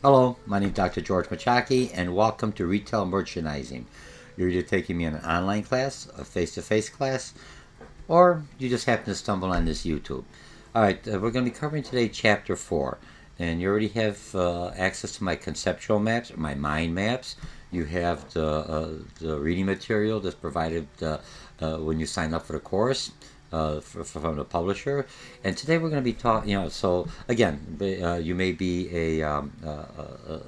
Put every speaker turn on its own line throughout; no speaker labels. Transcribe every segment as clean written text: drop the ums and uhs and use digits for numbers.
Hello, my name is Dr. George Mochocki, and welcome to Retail Merchandising. You're either taking me in an online class, a face-to-face class, or you just happen to stumble on this YouTube. Alright, we're going to be covering today Chapter 4, and you already have access to my conceptual maps, or my mind maps. You have the reading material that's provided when you sign up for the course. From the publisher, and today we're going to be talking. So again, you may be a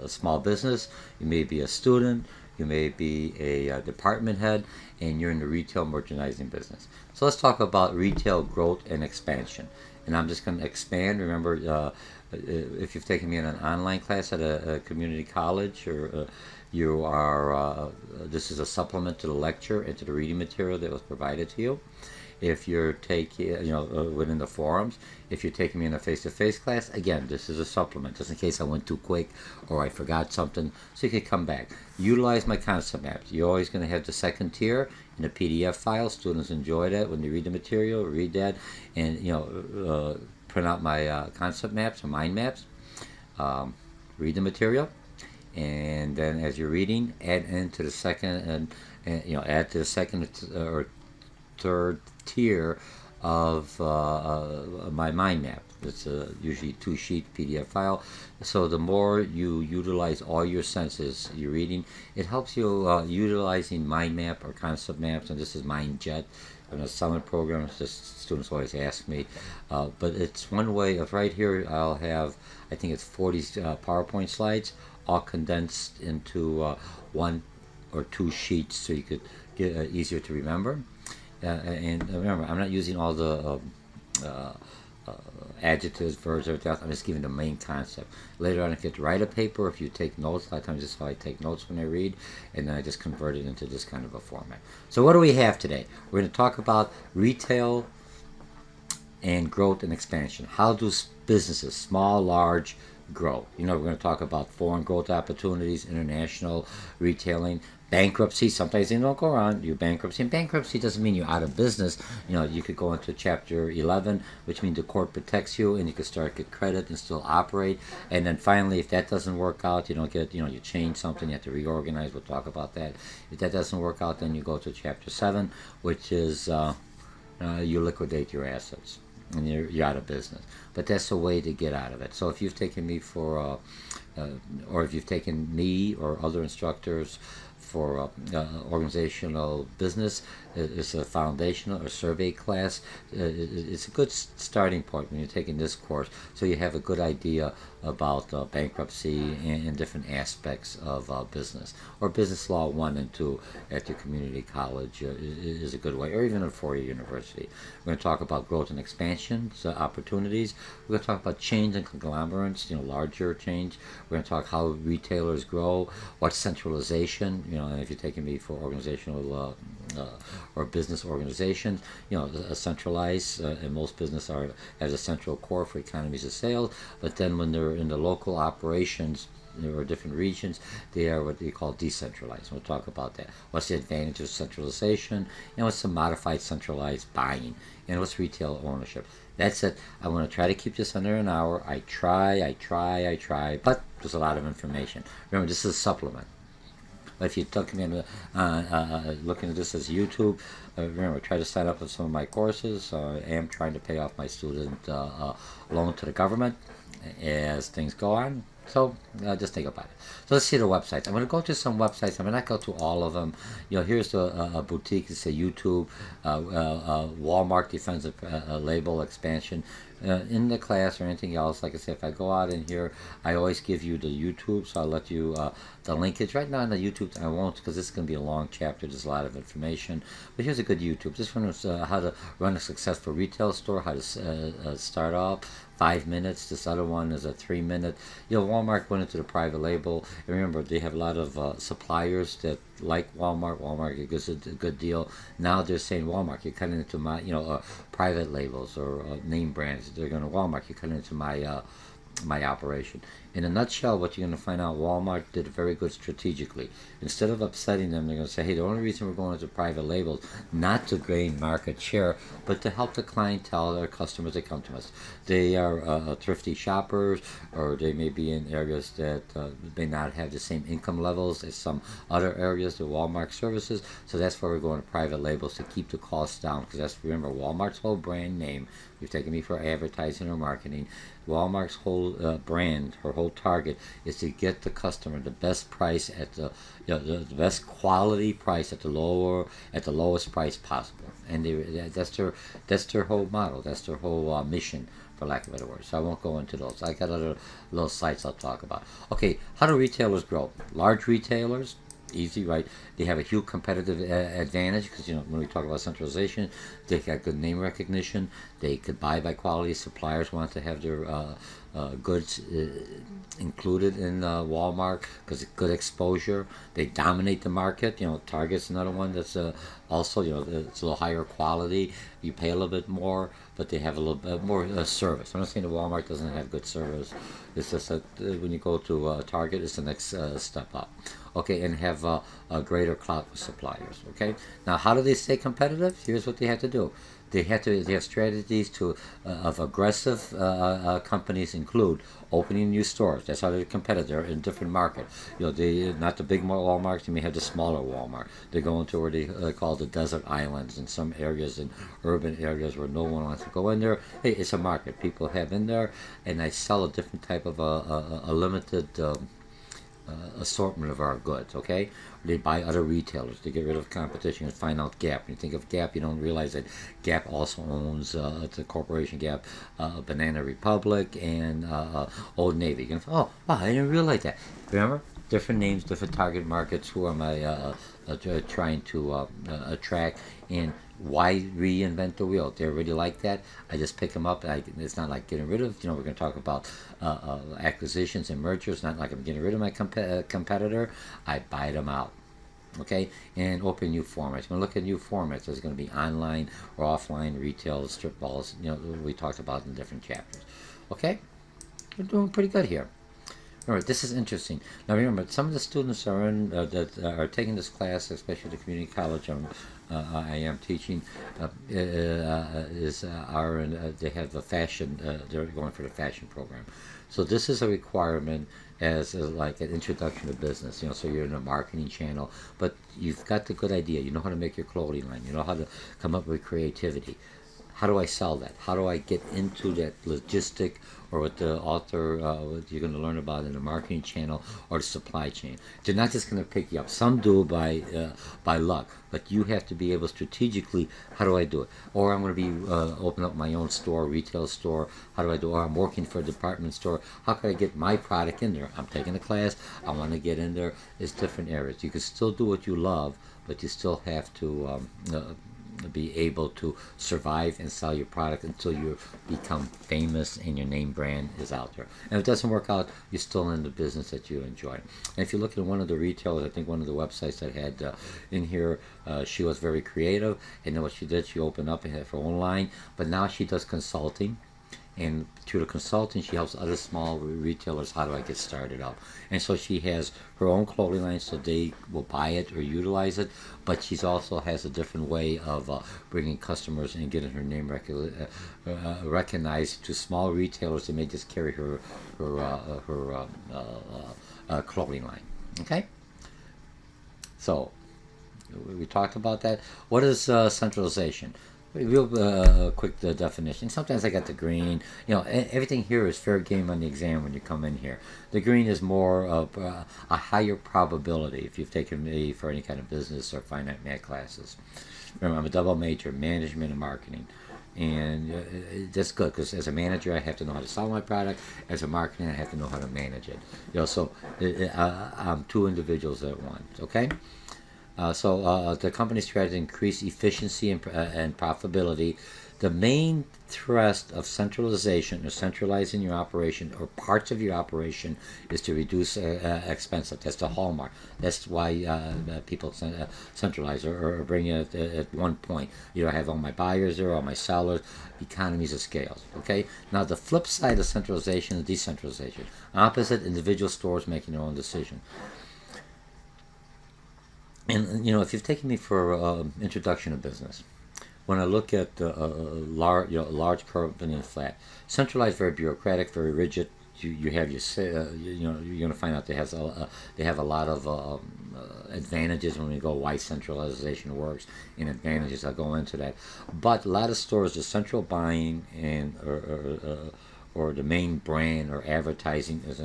small business, you may be a student, you may be a department head, and you're in the retail merchandising business. So let's talk about retail growth and expansion. And I'm just going to expand. Remember, if you've taken me in an online class at a community college, or you are, this is a supplement to the lecture and to the reading material that was provided to you. If you're taking, within the forums, if you're taking me in a face-to-face class, again, this is a supplement, just in case I went too quick or I forgot something, so you can come back. Utilize my concept maps. You're always going to have the second tier in a PDF file. Students enjoy that when they read the material, read that, and, print out my concept maps or mind maps, read the material, and then as you're reading, add into the second, and add to the second or third tier of my mind map. It's usually 2-sheet PDF file. So the more you utilize all your senses, you're reading, it helps you utilizing mind map or concept maps, and this is MindJet. In a summer program, just students always ask me, but it's one way of right here. I'll have, I think it's 40 PowerPoint slides, all condensed into 1 or 2 sheets, so you could get easier to remember. And remember, I'm not using all the adjectives, verbs, everything else. I'm just giving the main concept. Later on, if you have to write a paper, if you take notes, a lot of times this is how I take notes when I read, and then I just convert it into this kind of a format. So what do we have today? We're going to talk about retail and growth and expansion. How do businesses, small, large, grow? We're going to talk about foreign growth opportunities, international retailing, bankruptcy. Sometimes they don't go around. You're bankruptcy. And bankruptcy doesn't mean you're out of business. You could go into Chapter 11, which means the court protects you, and you could start get credit and still operate. And then finally, if that doesn't work out, you don't get, you change something, you have to reorganize. We'll talk about that. If that doesn't work out, then you go to Chapter 7, which is you liquidate your assets, and you're out of business. But that's a way to get out of it. So if you've taken me for, or if you've taken me or other instructors for organizational business, it's a foundational or survey class. It's a good starting point when you're taking this course, so you have a good idea about bankruptcy and different aspects of business. Or business law 1 and 2 at your community college is a good way, or even a 4-year university. We're going to talk about growth and expansion, so opportunities. We're going to talk about change and conglomerates, larger change. We're going to talk how retailers grow, what's centralization, and if you're taking me for organizational or business organizations, centralized, and most business are as a central core for economies of scale, but then when they're in the local operations, there are different regions, they are what they call decentralized. We'll talk about that. What's the advantage of centralization? What's the modified centralized buying? And what's retail ownership? That's it. I want to try to keep this under an hour. I try, but there's a lot of information. Remember, this is a supplement. If you're looking at this as YouTube, remember, try to sign up for some of my courses. I am trying to pay off my student loan to the government as things go on. So just think about it. So let's see the websites. I'm going to go to some websites. I'm going to not go to all of them. Here's the boutique. It's a YouTube. Walmart defends a label expansion. In the class or anything else, like I say, if I go out in here, I always give you the YouTube, so I'll let you, the linkage. Right now on the YouTube, I won't, because this is going to be a long chapter. There's a lot of information. But here's a good YouTube. This one is how to run a successful retail store, how to start off, 5 minutes. This other one is a 3-minute. Walmart went into the private label. And remember, they have a lot of suppliers that like Walmart. Walmart gives a good deal. Now they're saying, Walmart, you're cutting into my, private labels or name brands. They're going to Walmart, you're cutting into my my operation. In a nutshell, what you're going to find out, Walmart did very good strategically. Instead of upsetting them, they're going to say, hey, the only reason we're going into private labels, not to gain market share, but to help the clientele, their customers that come to us. They are thrifty shoppers, or they may be in areas that may not have the same income levels as some other areas that Walmart services. So that's why we're going to private labels, to keep the costs down. Because that's, remember, Walmart's whole brand name. You've taken me for advertising or marketing. Walmart's whole brand, her whole target, is to get the customer the best price at the best quality price at the lowest price possible. And that's their whole model. That's their whole mission, for lack of a better word. So I won't go into those. I got other little sites I'll talk about. Okay, how do retailers grow? Large retailers, easy, right? They have a huge competitive advantage because, when we talk about centralization, they got good name recognition. They could buy by quality. Suppliers want to have their goods included in Walmart because it's good exposure. They dominate the market. Target's another one that's also, it's a little higher quality. You pay a little bit more, but they have a little bit more service. I'm not saying that Walmart doesn't have good service. It's just that when you go to Target, it's the next step up. Okay, and have a greater clout with suppliers. Okay, now how do they stay competitive? Here's what they have to do. They have strategies of aggressive companies include opening new stores. That's how they're competitive. They're in different markets. They not the big Walmarts. They may have the smaller Walmart. They go into where they call the desert islands in some areas, in urban areas where no one wants to go in there. Hey, it's a market people have in there, and I sell a different type of a limited assortment of our goods. Okay, they buy other retailers to get rid of competition and find out Gap. When you think of Gap, you don't realize that Gap also owns the corporation Gap, Banana Republic, and Old Navy. You can, oh wow, I didn't realize that. Remember, different names, different target markets. Who am I trying to attract? And why reinvent the wheel? They already like that. I just pick them up. It's not like getting rid of. We're going to talk about acquisitions and mergers. Not like I'm getting rid of my competitor. I buy them out. Okay, and open new formats. When we look at new formats, there's going to be online or offline retail, strip malls. We talked about in different chapters. Okay, we're doing pretty good here. All right, this is interesting. Now remember, some of the students are in that are taking this class, especially the community college I am teaching, they have the fashion. They're going for the fashion program, so this is a requirement as like an introduction to business. So you're in a marketing channel, but you've got the good idea. You know how to make your clothing line. You know how to come up with creativity. How do I sell that? How do I get into that logistic, or what the author, what you're going to learn about in the marketing channel or the supply chain? They're not just going to pick you up. Some do by luck, but you have to be able strategically, how do I do it? Or I'm going to be open up my own store, retail store. How do I do it? Or I'm working for a department store. How can I get my product in there? I'm taking a class. I want to get in there. It's different areas. You can still do what you love, but you still have to be able to survive and sell your product until you become famous and your name brand is out there. And if it doesn't work out, you're still in the business that you enjoy. And if you look at one of the retailers, I think one of the websites that had in here, she was very creative, and then what she did, she opened up and had her own line, but now she does consulting. And through the consulting, she helps other small retailers, how do I get started up? And so she has her own clothing line, so they will buy it or utilize it, but she also has a different way of bringing customers and getting her name recognized to small retailers that may just carry her clothing line. Okay? So, we talked about that. What is centralization? Real quick definition. Sometimes I got the green. Everything here is fair game on the exam when you come in here. The green is more of a higher probability if you've taken me for any kind of business or finite math classes. Remember, I'm a double major, management and marketing. And that's good because as a manager, I have to know how to sell my product. As a marketing, I have to know how to manage it. So I'm two individuals at once. Okay. So the company strategy increase efficiency and profitability The main thrust of centralization or centralizing your operation or parts of your operation is to reduce expenses. That's the hallmark. That's why people centralize or bring it at one point. I have all my buyers there, all my sellers, economies of scale. Okay. Now the flip side of centralization is decentralization. Opposite, individual stores making their own decision. And if you've taken me for introduction to business, when I look at large company and flat, centralized, very bureaucratic, very rigid. You have you're going to find out they have a lot of advantages when we go why centralization works and advantages. I'll go into that, but a lot of stores, the central buying and or the main brand or advertising is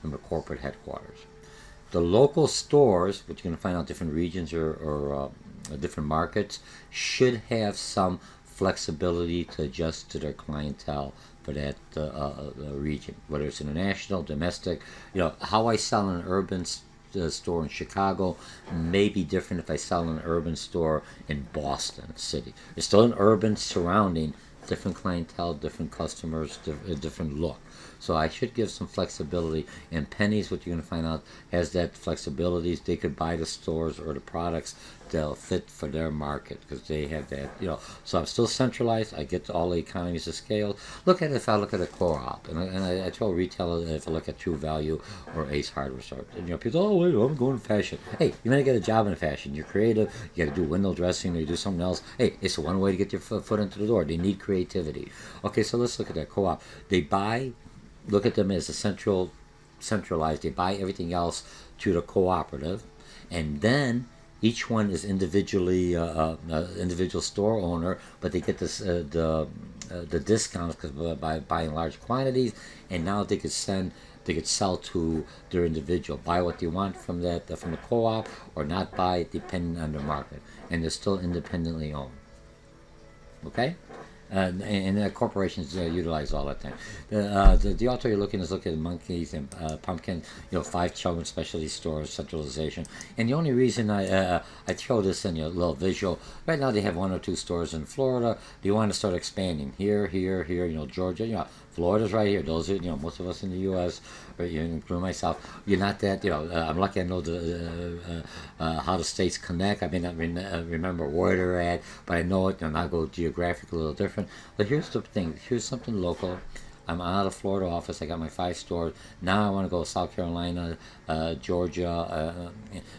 from the corporate headquarters. The local stores, which you're going to find out different regions or different markets, should have some flexibility to adjust to their clientele for that region, whether it's international, domestic. How I sell in an urban store in Chicago may be different if I sell in an urban store in Boston City. It's still an urban surrounding, different clientele, different customers, different look. So I should give some flexibility. And Penny's, what you're going to find out, has that flexibility. They could buy the stores or the products that'll fit for their market because they have that. So I'm still centralized. I get all the economies of scale. Look at it if I look at a co-op, and I tell retailers if I look at True Value or Ace Hardware store. And, people, wait, I'm going to fashion. Hey, you're going to get a job in fashion. You're creative. You got to do window dressing or you do something else. Hey, it's one way to get your foot into the door. They need creativity. Okay, so let's look at that co-op. They buy. Look at them as a centralized. They buy everything else to the cooperative, and then each one is individually individual store owner, but they get this the discounts because by buying large quantities, and now they could sell to their individual, buy what they want from the co-op, or not buy depending on the market, and they're still independently owned. Okay. And corporations utilize all that thing. The author you're looking at monkeys and pumpkin, 5 children's specialty stores, centralization. And the only reason I throw this in your little visual, right now they have 1 or 2 stores in Florida. They want to start expanding here, Georgia, Florida's right here. Those are, most of us in the U.S., or including myself, you're not that, I'm lucky I know how the states connect. I may not remember where they're at, but I know it, and I'll go geographically a little different. But here's the thing. Here's something local. I'm out of Florida office. I got my 5 stores. Now I want to go South Carolina, Georgia.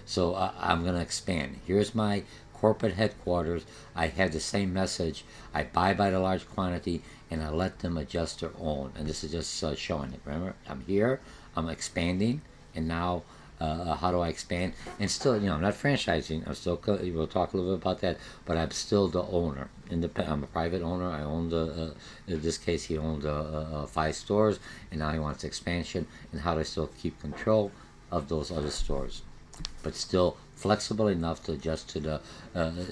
So I'm going to expand. Here's my corporate headquarters. I have the same message. I buy by the large quantity, and I let them adjust their own. And this is just showing it. Remember, I'm here. I'm expanding, and now how do I expand? And still, I'm not franchising. I'm still. We'll talk a little bit about that. But I'm still the owner. I'm a private owner. I own in this case, he owned 5 stores, and now he wants expansion. And how do I still keep control of those other stores, but still flexible enough to adjust to the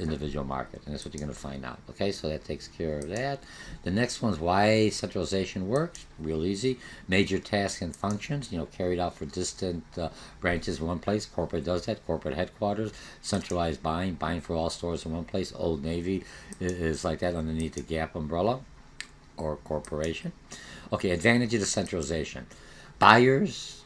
individual market? And that's what you're going to find out. Okay, so that takes care of that. The next one's why centralization works. Real easy. Major tasks and functions, carried out for distant branches in one place. Corporate does that. Corporate headquarters. Centralized buying for all stores in one place. Old Navy is like that underneath the Gap umbrella or corporation. Okay, advantages of centralization. Buyers.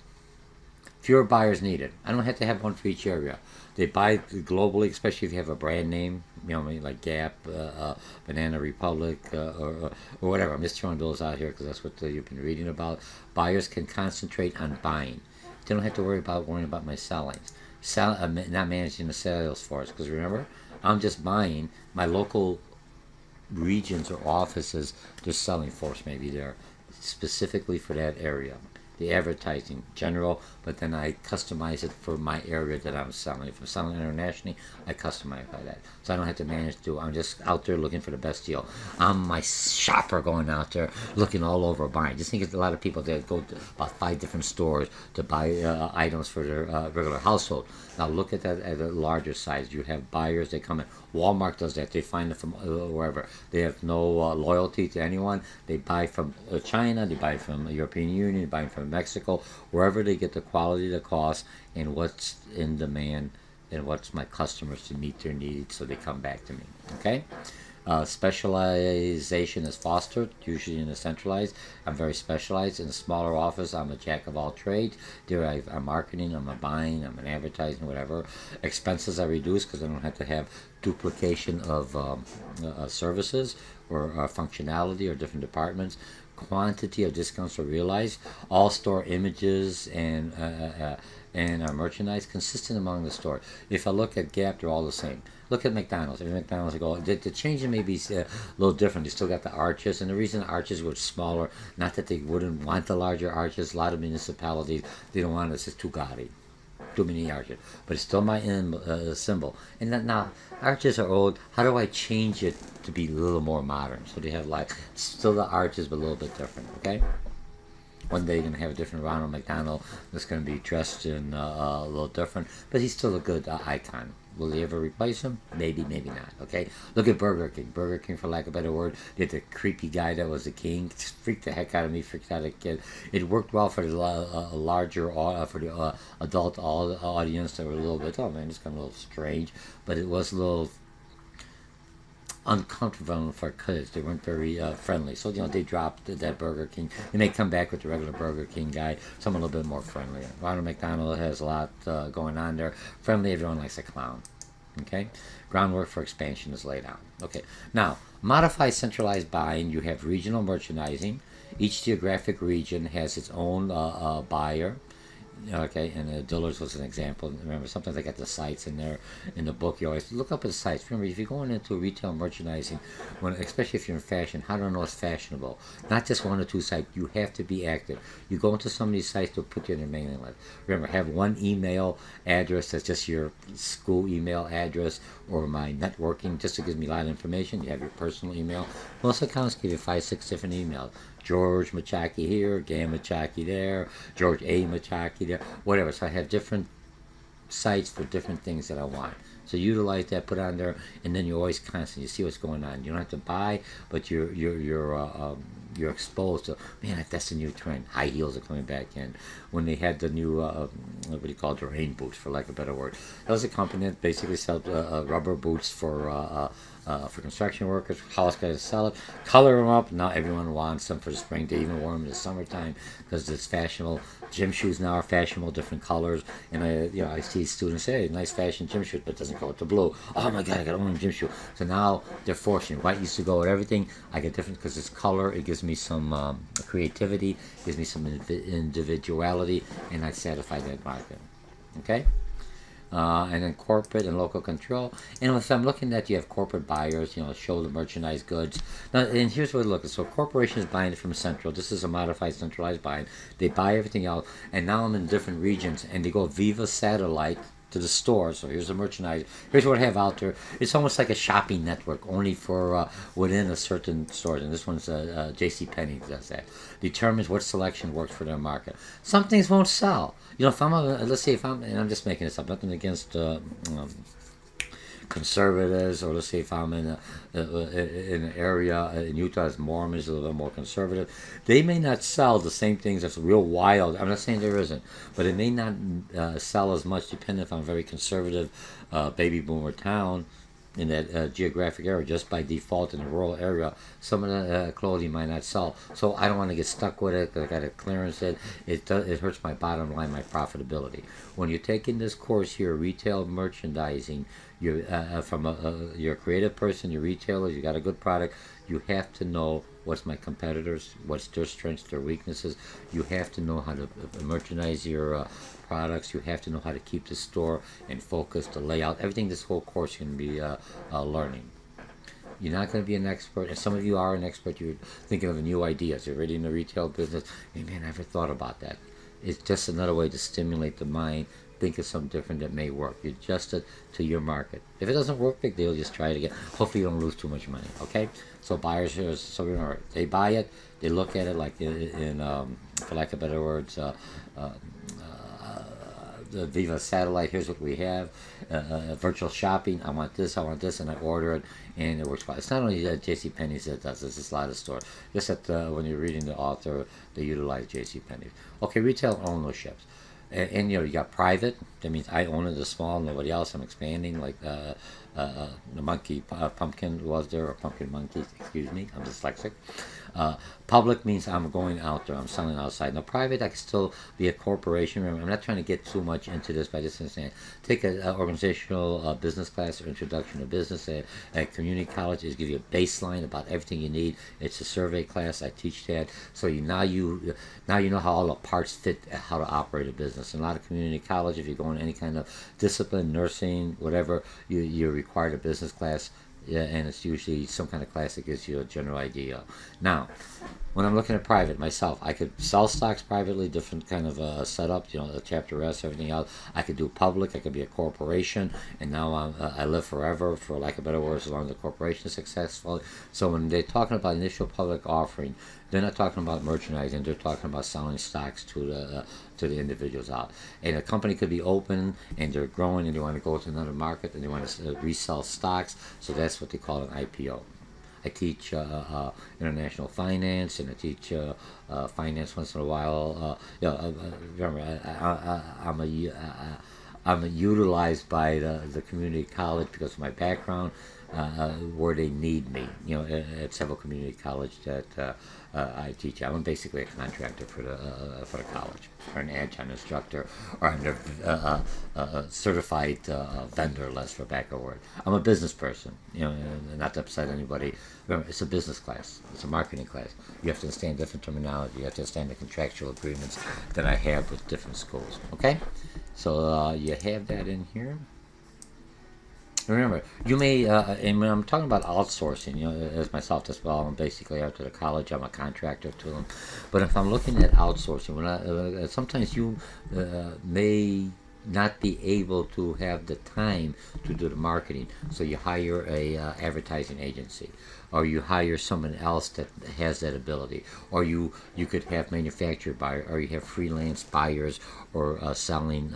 Fewer buyers needed. I don't have to have one for each area. They buy globally, especially if you have a brand name, like Gap, Banana Republic, or whatever. I'm just throwing those out here because that's what you've been reading about. Buyers can concentrate on buying. They don't have to worrying about my selling. Not managing the sales force, because remember, I'm just buying. My local regions or offices, their selling force may be there specifically for that area. The advertising general, but then I customize it for my area that I'm selling. If I'm selling internationally, I customize by that. So I don't have to manage to. I'm just out there looking for the best deal. I'm my shopper going out there looking all over buying. Just think of a lot of people that go to about 5 different stores to buy items for their regular household. Now look at that at a larger size. You have buyers that come in. Walmart does that. They find it from wherever. They have no loyalty to anyone. They buy from China. They buy from the European Union. They buy from Mexico. Wherever they get the quality, the cost, and what's in demand, and what's my customers to meet their needs, so they come back to me. Okay. Specialization is fostered, usually in a centralized. I'm very specialized. In a smaller office, I'm a jack of all trades. There I'm marketing, I'm a buying, I'm an advertising, whatever. Expenses are reduced because I don't have to have duplication of services or functionality or different departments. Quantity of discounts are realized. All store images and merchandise consistent among the stores. If I look at Gap, they're all the same. Look at McDonald's. Every McDonald's, I go, the changing may be a little different. They still got the arches, and the reason the arches were smaller, not that they wouldn't want the larger arches. A lot of municipalities, they don't want it. It's just too gaudy, too many arches. But it's still my symbol. And then now, arches are old. How do I change it to be a little more modern? So they have like still the arches, but a little bit different. Okay. One day you're going to have a different Ronald McDonald that's going to be dressed in a little different, but he's still a good icon. Will they ever replace him? Maybe, maybe not. Okay, look at Burger King. Burger King, for lack of a better word, did the creepy guy that was the king. It freaked the heck out of me. Freaked out a kid. It worked well for the larger, for the adult audience that were a little bit. Oh man, it's kind of a little strange, but it was a little uncomfortable for kids. They weren't very friendly. So, they dropped that Burger King. They may come back with the regular Burger King guy, someone a little bit more friendly. Ronald McDonald has a lot going on there. Friendly, everyone likes a clown. Okay? Groundwork for expansion is laid out. Okay. Now, modified centralized buying, you have regional merchandising. Each geographic region has its own buyer. Okay, and Dillard's was an example. Remember, sometimes I got the sites in there in the book. You always look up at the sites. Remember, if you're going into retail merchandising, especially if you're in fashion, how to know it's fashionable? Not just one or two sites. You have to be active. You go into some of these sites, they'll put you in their mailing list. Remember, have one email address that's just your school email address or my networking, just to give me a lot of information. You have your personal email. Most accounts give you 5, 6 different emails. George Mochocki here, Gam Mochocki there, George A. Mochocki there, whatever. So I have different sites for different things that I want. So utilize that, put on there, and then you're always constant. You see what's going on. You don't have to buy, but you're exposed to, man, that's the new trend. High heels are coming back in. When they had the new what do you call it, rain boots, for lack of a better word. That was a company that basically sold rubber boots for construction workers. House guys sell it, color them up. Now everyone wants them for the spring. They even wear them in the summertime because it's fashionable. Gym shoes now are fashionable, different colors. And I see students say, hey, nice fashion gym shoe, but it doesn't go with the blue. Oh my God, I got one gym shoe. So now they're forcing. White used to go with everything. I get different because it's color. It gives me some creativity, gives me some individuality, and I satisfy that market. Okay. And then corporate and local control. And if I'm looking at, you have corporate buyers, show the merchandise goods. Now, and here's what we look at. So corporations buying it from Central. This is a modified centralized buying. They buy everything else, and now I'm in different regions, and they go Viva satellite to the store. So here's the merchandise. Here's what I have out there. It's almost like a shopping network, only for within a certain store. And this one's JCPenney does that. Determines what selection works for their market. Some things won't sell. If let's say and I'm just making this up, nothing against conservatives, or let's say if I'm in an area in Utah as Mormons, a little bit more conservative, they may not sell the same things that's real wild. I'm not saying there isn't, but it may not sell as much, depending if I'm a very conservative baby boomer town in that geographic area. Just by default in the rural area, some of the clothing might not sell. So I don't want to get stuck with it because I got to clearance it. It hurts my bottom line, my profitability. When you're taking this course here, retail merchandising, you're you're a creative person, you're retailers, you got a good product, you have to know what's my competitors, what's their strengths, their weaknesses. You have to know how to merchandise your products. You have to know how to keep the store and focus, the layout, everything. This whole course you're going to be learning. You're not going to be an expert, and some of you are an expert. You're thinking of new ideas. You're already in the retail business. Hey man, I never thought about that. It's just another way to stimulate the mind. Think of something different that may work. You adjust it to your market. If it doesn't work, big deal. Just try it again. Hopefully you don't lose too much money. Okay? So buyers, so remember, they buy it. They look at it like in for lack of better words, the Viva satellite. Here's what we have. Virtual shopping. I want this, and I order it, and it works well. It's not only JCPenney's that does this. It's a lot of stores. Just that when you're reading the author, they utilize JCPenney's. Okay, retail ownerships. and you got private. That means I own it, the small, nobody else. I'm expanding, like the monkey pumpkin was there, or pumpkin monkey. Excuse me, I'm dyslexic. Uh, Public means I'm going out there. I'm selling outside. Now, private, I can still be a corporation. Remember, I'm not trying to get too much into this, but I just understand. Take an organizational business class or introduction to business at community colleges. Give you a baseline about everything you need. It's a survey class. I teach that. So now you know how all the parts fit, how to operate a business. In a lot of community college, if you go in any kind of discipline, nursing, whatever, you're required a business class. Yeah, and it's usually some kind of class that gives you a general idea. Now, when I'm looking at private myself, I could sell stocks privately, different kind of setup, the chapter S, everything else. I could do public, I could be a corporation, and now I live forever, for lack of better words, as long as the corporation is successful. So when they're talking about initial public offering, they're not talking about merchandising, they're talking about selling stocks to the individuals out. And a company could be open and they're growing and they want to go to another market and they want to resell stocks, so that's what they call an IPO. I teach international finance, and I teach finance once in a while. Remember, I'm utilized by the community college because of my background, where they need me. At several community college that I teach. I'm basically a contractor for the college, or an adjunct instructor, or I'm a certified vendor, less for back of word. I'm a business person, not to upset anybody. Remember, it's a business class. It's a marketing class. You have to understand different terminology. You have to understand the contractual agreements that I have with different schools. Okay? So you have that in here. Remember, you may, and when I'm talking about outsourcing, as myself as well, I'm basically after the college, I'm a contractor to them. But if I'm looking at outsourcing, sometimes you may not be able to have the time to do the marketing, so you hire a advertising agency, or you hire someone else that has that ability, or you could have manufacturer buyer, or you have freelance buyers, or selling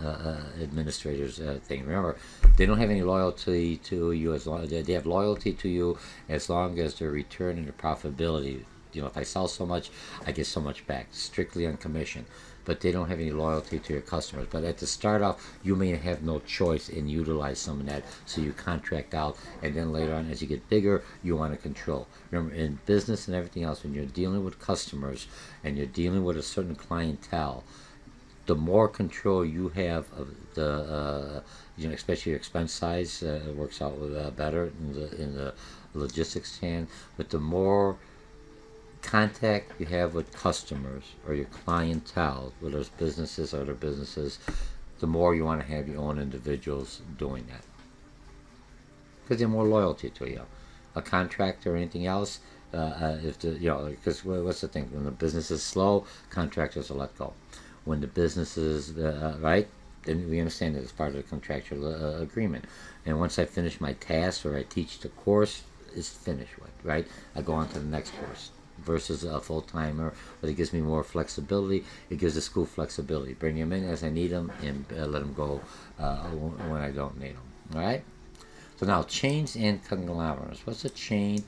administrators thing. Remember, they don't have any loyalty to you as long they have loyalty to you as long as their return and their profitability. If I sell so much, I get so much back, strictly on commission. But they don't have any loyalty to your customers. But at the start off, you may have no choice and utilize some of that, so you contract out, and then later on, as you get bigger, you want to control. Remember, in business and everything else, when you're dealing with customers and you're dealing with a certain clientele, the more control you have of the, especially your expense size, works out better in the logistics stand. But the more contact you have with customers or your clientele, whether it's businesses or other businesses, the more you want to have your own individuals doing that, because they're more loyalty to you. A contractor or anything else, because what's the thing? When the business is slow, contractors will let go. When the business is right, then we understand that it's part of the contractual agreement. And once I finish my task or I teach the course, it's finished with, right? I go on to the next course. Versus a full-timer, but it gives me more flexibility. It gives the school flexibility. Bring them in as I need them, and let them go when I don't need them. All right? So now, chains and conglomerates. What's a chain?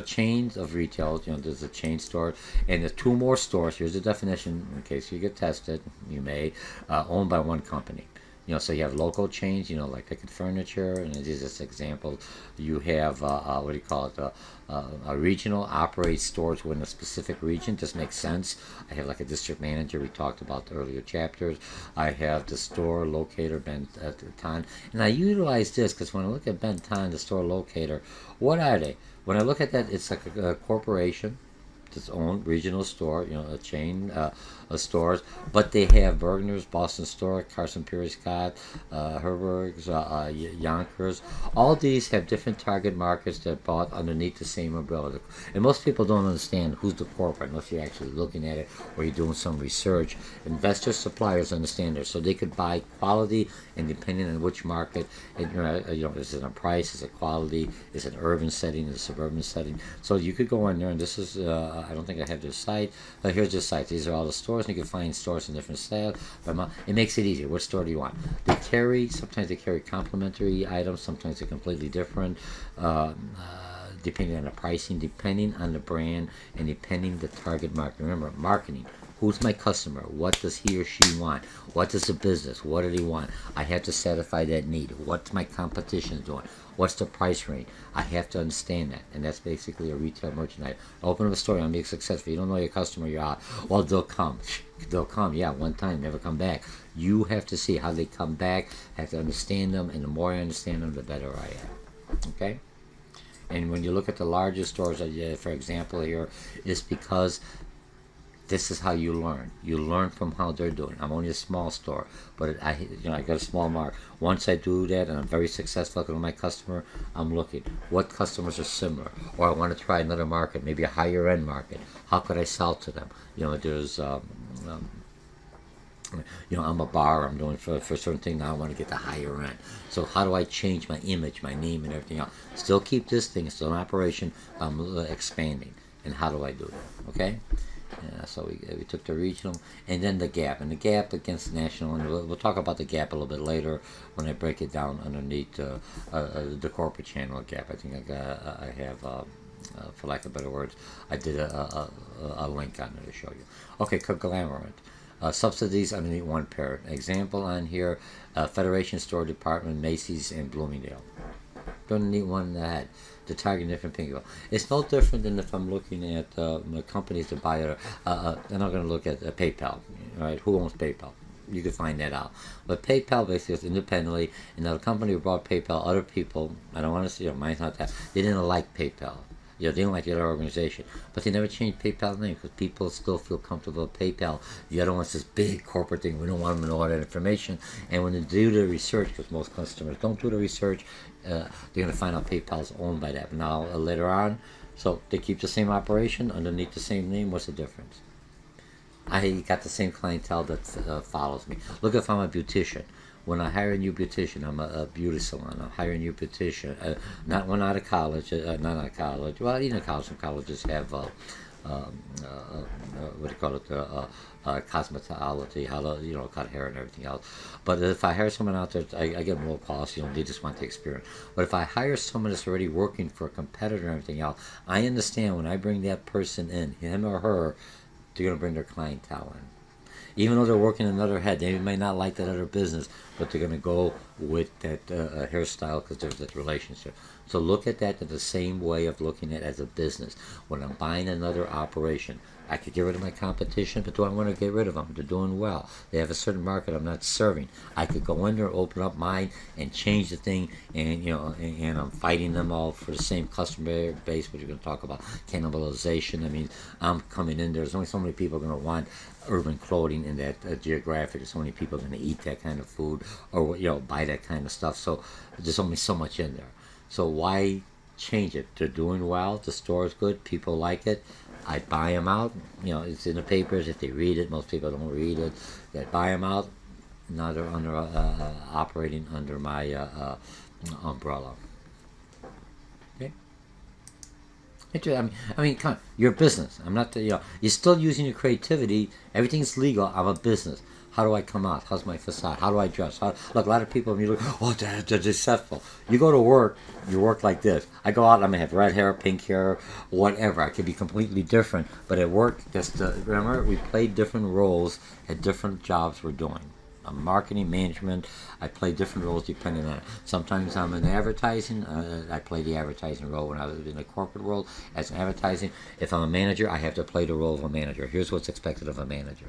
Chains of retail. There's a chain store, and there's two more stores. Here's the definition, in case you get tested. You may owned by one company. So you have local chains, like Picket Furniture, and this is just an example. You have, what do you call it, a regional operates stores within a specific region. Just makes sense. I have like a district manager we talked about the earlier chapters. I have the store locator, Benton. And I utilize this because when I look at Benton, the store locator, what are they? When I look at that, it's like a corporation. Its own regional store, a chain of stores, but they have Bergner's, Boston Store, Carson Pirie Scott, Herberg's, Yonkers. All these have different target markets that bought underneath the same umbrella. And most people don't understand who's the corporate unless you're actually looking at it or you're doing some research. Investors, suppliers understand this, so they could buy quality, and depending on which market, is it a price, is it quality, is it an urban setting, is it a suburban setting. So you could go in there, and this is I don't think I have their site. Here's the site. These are all the stores, and you can find stores in different styles. It makes it easier. What store do you want? Sometimes they carry complementary items. Sometimes they're completely different, depending on the pricing, depending on the brand, and depending the target market. Remember, marketing. Who's my customer? What does he or she want? What does the business? What do they want? I have to satisfy that need. What's my competition doing? What's the price range? I have to understand that, and that's basically a retail merchandise. Open up a store and make it successful. You don't know your customer, you're out. Well, they'll come. They'll come, yeah, one time, never come back. You have to see how they come back, have to understand them, and the more I understand them, the better I am. Okay? And when you look at the larger stores, for example here, it's because this is how you learn. You learn from how they're doing. I'm only a small store, but I got a small mark. Once I do that and I'm very successful with my customer, I'm looking what customers are similar, or I want to try another market, maybe a higher end market. How could I sell to them? There's I'm a bar. I'm doing for a certain thing now. I want to get the higher end. So how do I change my image, my name, and everything else? Still keep this thing. Still in operation. I'm expanding. And how do I do that? Okay. So we took the regional and then the gap, and the gap against national, and we'll talk about the gap a little bit later when I break it down underneath the corporate channel gap. I think I have, for lack of better words, I did a link on it to show you. Okay, conglomerate. Subsidies underneath one parent. Example on here, Federation Store Department, Macy's, and Bloomingdale. Don't need one that to target different people. It's no different than if I'm looking at companies to buy they're not going to look at PayPal, right? Who owns PayPal? You can find that out. But PayPal basically is independently, and the company who bought PayPal, other people, I don't want to see, mine's not that, they didn't like PayPal. They didn't like the other organization. But they never changed PayPal's name because people still feel comfortable with PayPal. The other one's this big corporate thing. We don't want them to know all that information. And when they do the research, because most customers don't do the research, they're going to find out PayPal's owned by that. But now, later on, so they keep the same operation underneath the same name. What's the difference? I got the same clientele that follows me. Look, if I'm a beautician. When I hire a new beautician, I'm a beauty salon. I'm hiring a new beautician, not one out of college, not out of college. Well, even college, some colleges have, what do you call it, cosmetology, how to, cut hair and everything else. But if I hire someone out there, I get more costs, they just want the experience. But if I hire someone that's already working for a competitor and everything else, I understand when I bring that person in, him or her, they're going to bring their clientele in. Even though they're working another head, they may not like that other business, but they're going to go with that hairstyle because there's that relationship. So look at that in the same way of looking at it as a business. When I'm buying another operation, I could get rid of my competition, but do I want to get rid of them? They're doing well. They have a certain market I'm not serving. I could go in there, open up mine, and change the thing, and and I'm fighting them all for the same customer base, which you're going to talk about cannibalization. I mean, I'm coming in there. There's only so many people going to want urban clothing in that geographic. There's so many people going to eat that kind of food or buy that kind of stuff. So there's only so much in there. So why change it? They're doing well. The store is good. People like it. I buy them out. It's in the papers. If they read it, most people don't read it. I buy them out. Now they're operating under my umbrella. Okay. I mean, come on. You're a business. I'm not. You're still using your creativity. Everything's legal. I'm a business. How do I come out? How's my facade? How do I dress? Look, a lot of people, you look, they're deceitful. You go to work, you work like this. I go out, I'm going to have red hair, pink hair, whatever. I could be completely different. But at work, remember, we play different roles at different jobs we're doing. I'm marketing, management, I play different roles depending on it. Sometimes I'm in advertising. I play the advertising role when I was in the corporate world as advertising. If I'm a manager, I have to play the role of a manager. Here's what's expected of a manager.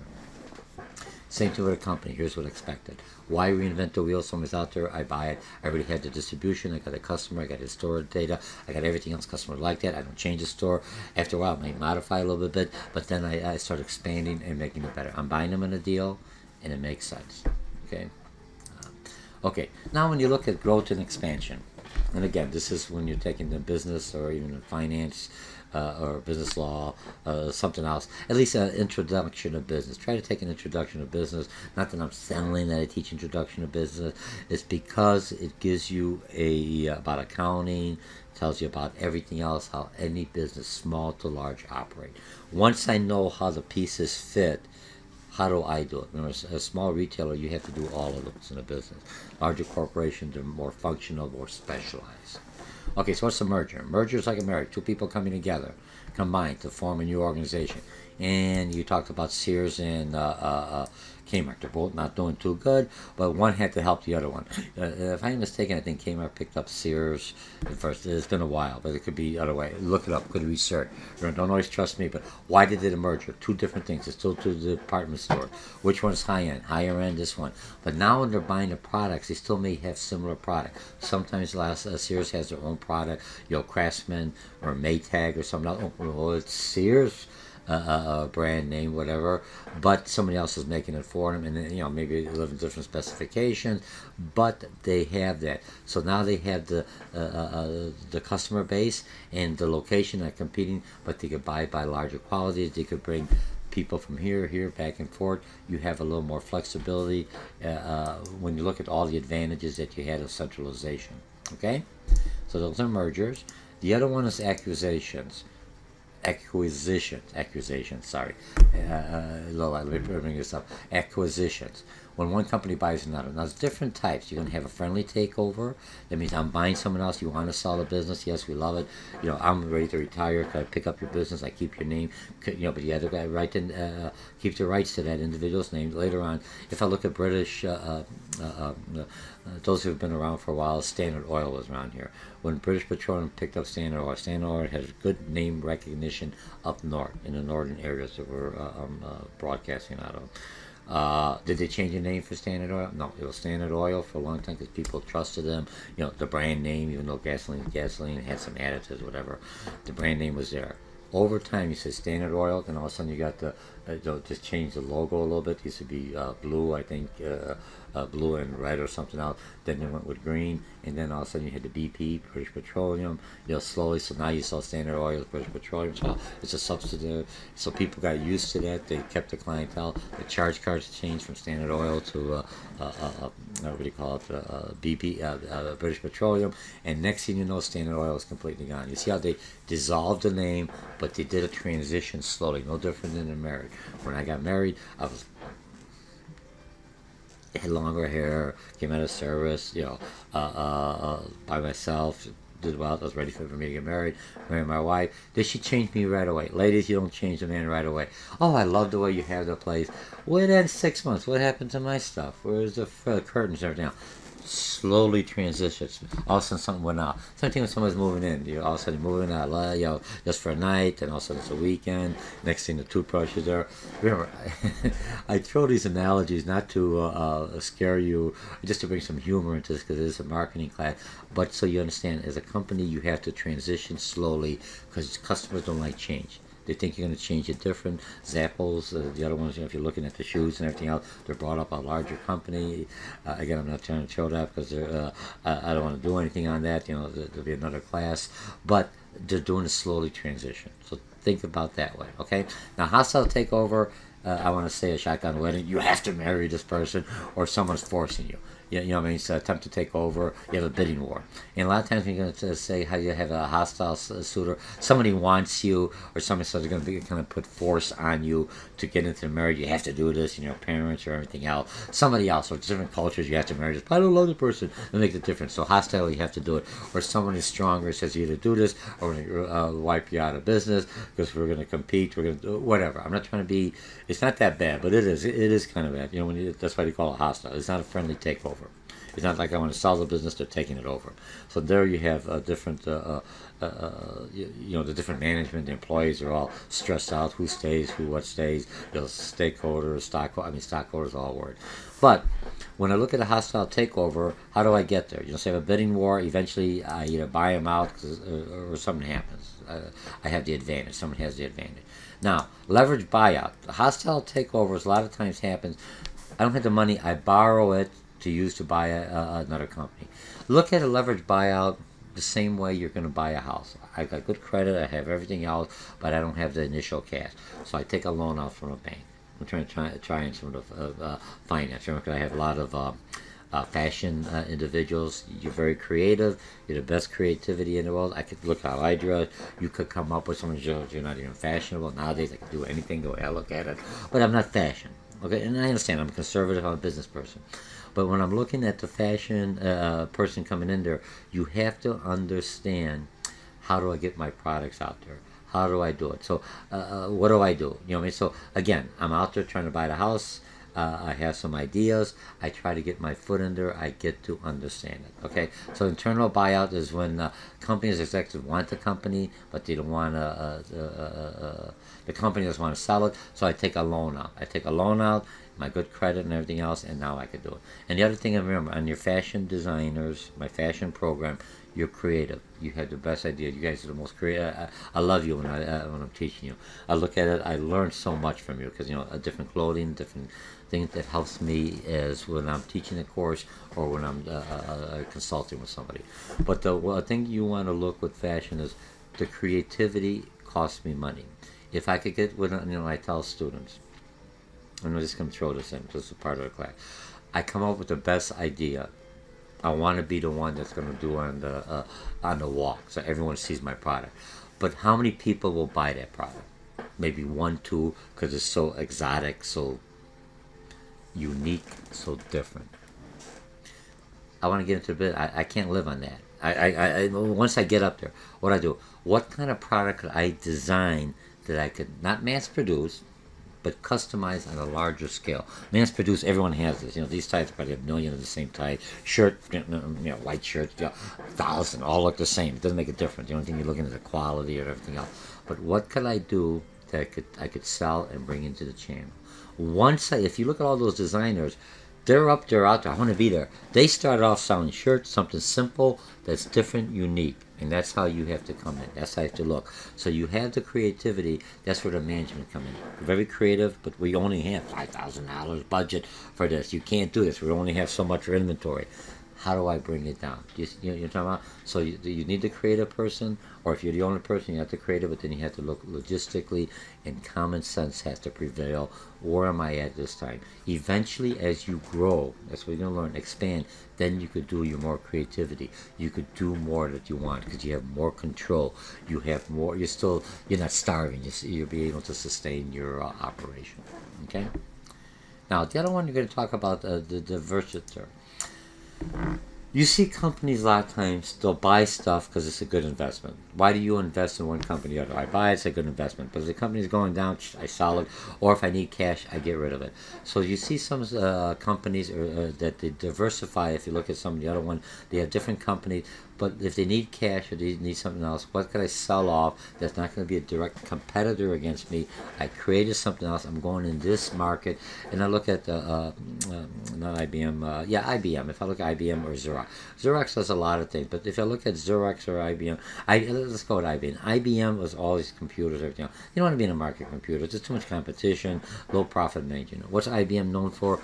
Same thing with a company. Here's what's expected. Why reinvent the wheel? Someone's out there. I buy it. I already had the distribution. I got a customer. I got his store data. I got everything else. Customers like that. I don't change the store. After a while, I may modify a little bit, but then I start expanding and making it better. I'm buying them in a deal, and it makes sense. Okay. Okay. Now, when you look at growth and expansion, and again, this is when you're taking the business or even the finance. Or business law, something else. At least an introduction of business. Try to take an introduction of business. Not that I'm selling that I teach introduction of business. It's because it gives you about accounting, tells you about everything else, how any business, small to large, operate. Once I know how the pieces fit, how do I do it? Remember, as a small retailer, you have to do all of those in a business. Larger corporations are more functional, more specialized. Okay, so what's a merger? Merger is like a marriage. Two people coming together, combined to form a new organization. and you talked about Sears and Kmart. They're both not doing too good, but one had to help the other one. If I'm mistaken, I think Kmart picked up Sears at first. It's been a while, but it could be the other way. Look it up. Good research. Don't always trust me, but why did it merge? Two different things. It's still two department stores. Which one's high end? Higher end, this one. But now when they're buying the products, they still may have similar product. Sometimes Sears has their own product. Craftsman or Maytag or something else. Oh, well, it's Sears. Brand name, whatever, but somebody else is making it for them, and then, maybe they live in different specifications, but they have that. So now they have the customer base and the location are competing, but they could buy by larger quantities. They could bring people from here, back and forth. You have a little more flexibility when you look at all the advantages that you had of centralization. Okay, so those are mergers. The other one is acquisitions. Sorry. Let me bring this up. Acquisitions. When one company buys another. Now, there's different types. You're going to have a friendly takeover. That means I'm buying someone else. You want to sell the business. Yes, we love it. I'm ready to retire. Can I pick up your business? I keep your name. But the other guy keeps the rights to that individual's name. Later on, if I look at British, those who have been around for a while, Standard Oil was around here. When British Petroleum picked up Standard Oil has good name recognition up north, in the northern areas that we're broadcasting out of. Did they change the name for Standard Oil? No, it was Standard Oil for a long time because people trusted them. The brand name, even though gasoline had some additives, whatever, the brand name was there. Over time, you said Standard Oil, and all of a sudden you got just change the logo a little bit. It used to be blue, I think, blue and red or something else. Then they went with green, and then all of a sudden you had the BP, British Petroleum. Slowly, so now you saw Standard Oil as British Petroleum. So it's a substitute. So people got used to that. They kept the clientele. The charge cards changed from Standard Oil to what do you call it? BP, British Petroleum. And next thing you know, Standard Oil is completely gone. You see how they dissolved the name, but they did a transition slowly. No different than in marriage. When I got married, I had longer hair, came out of service, by myself, did well. I was ready for me to get married my wife. Did she change me right away? Ladies, you don't change a man right away. Oh, I love the way you have the place. Within 6 months, what happened to my stuff? Where's the curtains and everything else? Slowly transitions. All of a sudden something went out. Same thing when someone's moving in. All of a sudden moving out, just for a night, and all of a sudden it's a weekend. Next thing the toothbrush is there. Remember, I throw these analogies not to scare you, just to bring some humor into this because it is a marketing class. But so you understand, as a company, you have to transition slowly because customers don't like change. They think you're going to change it different. Zappos, the other ones, if you're looking at the shoes and everything else, they're brought up a larger company. Again, I'm not trying to show that because I don't want to do anything on that. There'll be another class. But they're doing a slowly transition. So think about that way, okay? Now, hostile takeover, I want to say a shotgun wedding. You have to marry this person or someone's forcing you. What I mean? It's an attempt to take over. You have a bidding war. And a lot of times when you're going to say how you have a hostile suitor, somebody wants you, or somebody says they're going to kind of put force on you to get into the marriage. You have to do this, your parents or everything else. Somebody else, or different cultures, you have to marry this. But I don't love the person. It makes a difference. So hostile, you have to do it. Or someone is stronger, says you either do this, or we're going to wipe you out of business because we're going to compete. We're going to do whatever. I'm not trying to be. It's not that bad, but it is. It is kind of bad. That's why they call it hostile. It's not a friendly takeover. It's not like I want to sell the business; they're taking it over. So there you have different, the different management. The employees are all stressed out. Who stays? What stays? Stakeholders, stockholders, all word. But when I look at a hostile takeover, how do I get there? Say I have a bidding war. Eventually, I either buy them out or something happens. I have the advantage. Someone has the advantage. Now, leverage buyout. The hostile takeovers a lot of times happens. I don't have the money. I borrow it to use to buy another company. Look at a leverage buyout the same way you're going to buy a house. I've got good credit, I have everything else, but I don't have the initial cash. So I take a loan out from a bank. I'm trying in some of the finance. Remember, I have a lot of fashion individuals. You're very creative. You're the best creativity in the world. I could look how I dress. You could come up with something. You're not even fashionable. Nowadays I can do anything the way I look at it. But I'm not fashion. Okay, and I understand. I'm conservative. I'm a business person. But when I'm looking at the fashion person coming in there, you have to understand, how do I get my products out there? How do I do it? So what do I do? You know what I mean? So again, I'm out there trying to buy the house. I have some ideas. I try to get my foot in there. I get to understand it. Okay. So internal buyout is when companies executives want the company, but they don't want to. The company doesn't want to sell it. So I take a loan out. I take a loan out, my good credit and everything else, and now I can do it. And the other thing I remember on your fashion designers, my fashion program, you're creative. You had the best idea. You guys are the most creative. I love you when I'm teaching you. I look at it. I learn so much from you because a different clothing, different things that helps me is when I'm teaching a course or when I'm consulting with somebody. But the thing you want to look with fashion is the creativity costs me money. If I could get with I tell students, I'm just going to throw this in. This is part of the class. I come up with the best idea. I want to be the one that's going to do on the walk, so everyone sees my product. But how many people will buy that product? Maybe one, two, because it's so exotic, so unique, so different. I want to get into a bit. I can't live on that. I once I get up there, what I do? What kind of product could I design that I could not mass produce, but customize on a larger scale? Mass produce, everyone has this. These types probably have a million of the same type. Shirt, white shirts, 1,000, all look the same. It doesn't make a difference. The only thing you're looking at is the quality or everything else. But what could I do that I could sell and bring into the channel? If you look at all those designers, they're up there, out there. I want to be there. They started off selling shirts, something simple that's different, unique. And that's how you have to come in. That's how you have to look. So you have the creativity. That's where the management come in. We're very creative, but we only have $5,000 budget for this. You can't do this. We only have so much for inventory. How do I bring it down? You're talking about? So you need the creative person, or if you're the only person, you have to creative, but then you have to look logistically, and common sense has to prevail. Where am I at this time? Eventually, as you grow, that's what you're going to learn, expand, then you could do your more creativity. You could do more that you want because you have more control. You have more, you're not starving. You'll be able to sustain your operation. Okay? Now, the other one you're going to talk about, the diversity. You see companies a lot of times, they'll buy stuff because it's a good investment. Why do you invest in one company or the other? I buy it, it's a good investment. But if the company's going down, I sell it. Or if I need cash, I get rid of it. So you see some companies that they diversify. If you look at some of the other one, they have different companies. But if they need cash or they need something else, what could I sell off that's not going to be a direct competitor against me? I created something else. I'm going in this market. And I look at, not IBM, IBM. If I look at IBM or Xerox. Xerox does a lot of things. But if I look at Xerox or IBM, let's go with IBM. IBM was all these computers, everything else. You don't want to be in a market computer. There's too much competition, low profit margin. What's IBM known for?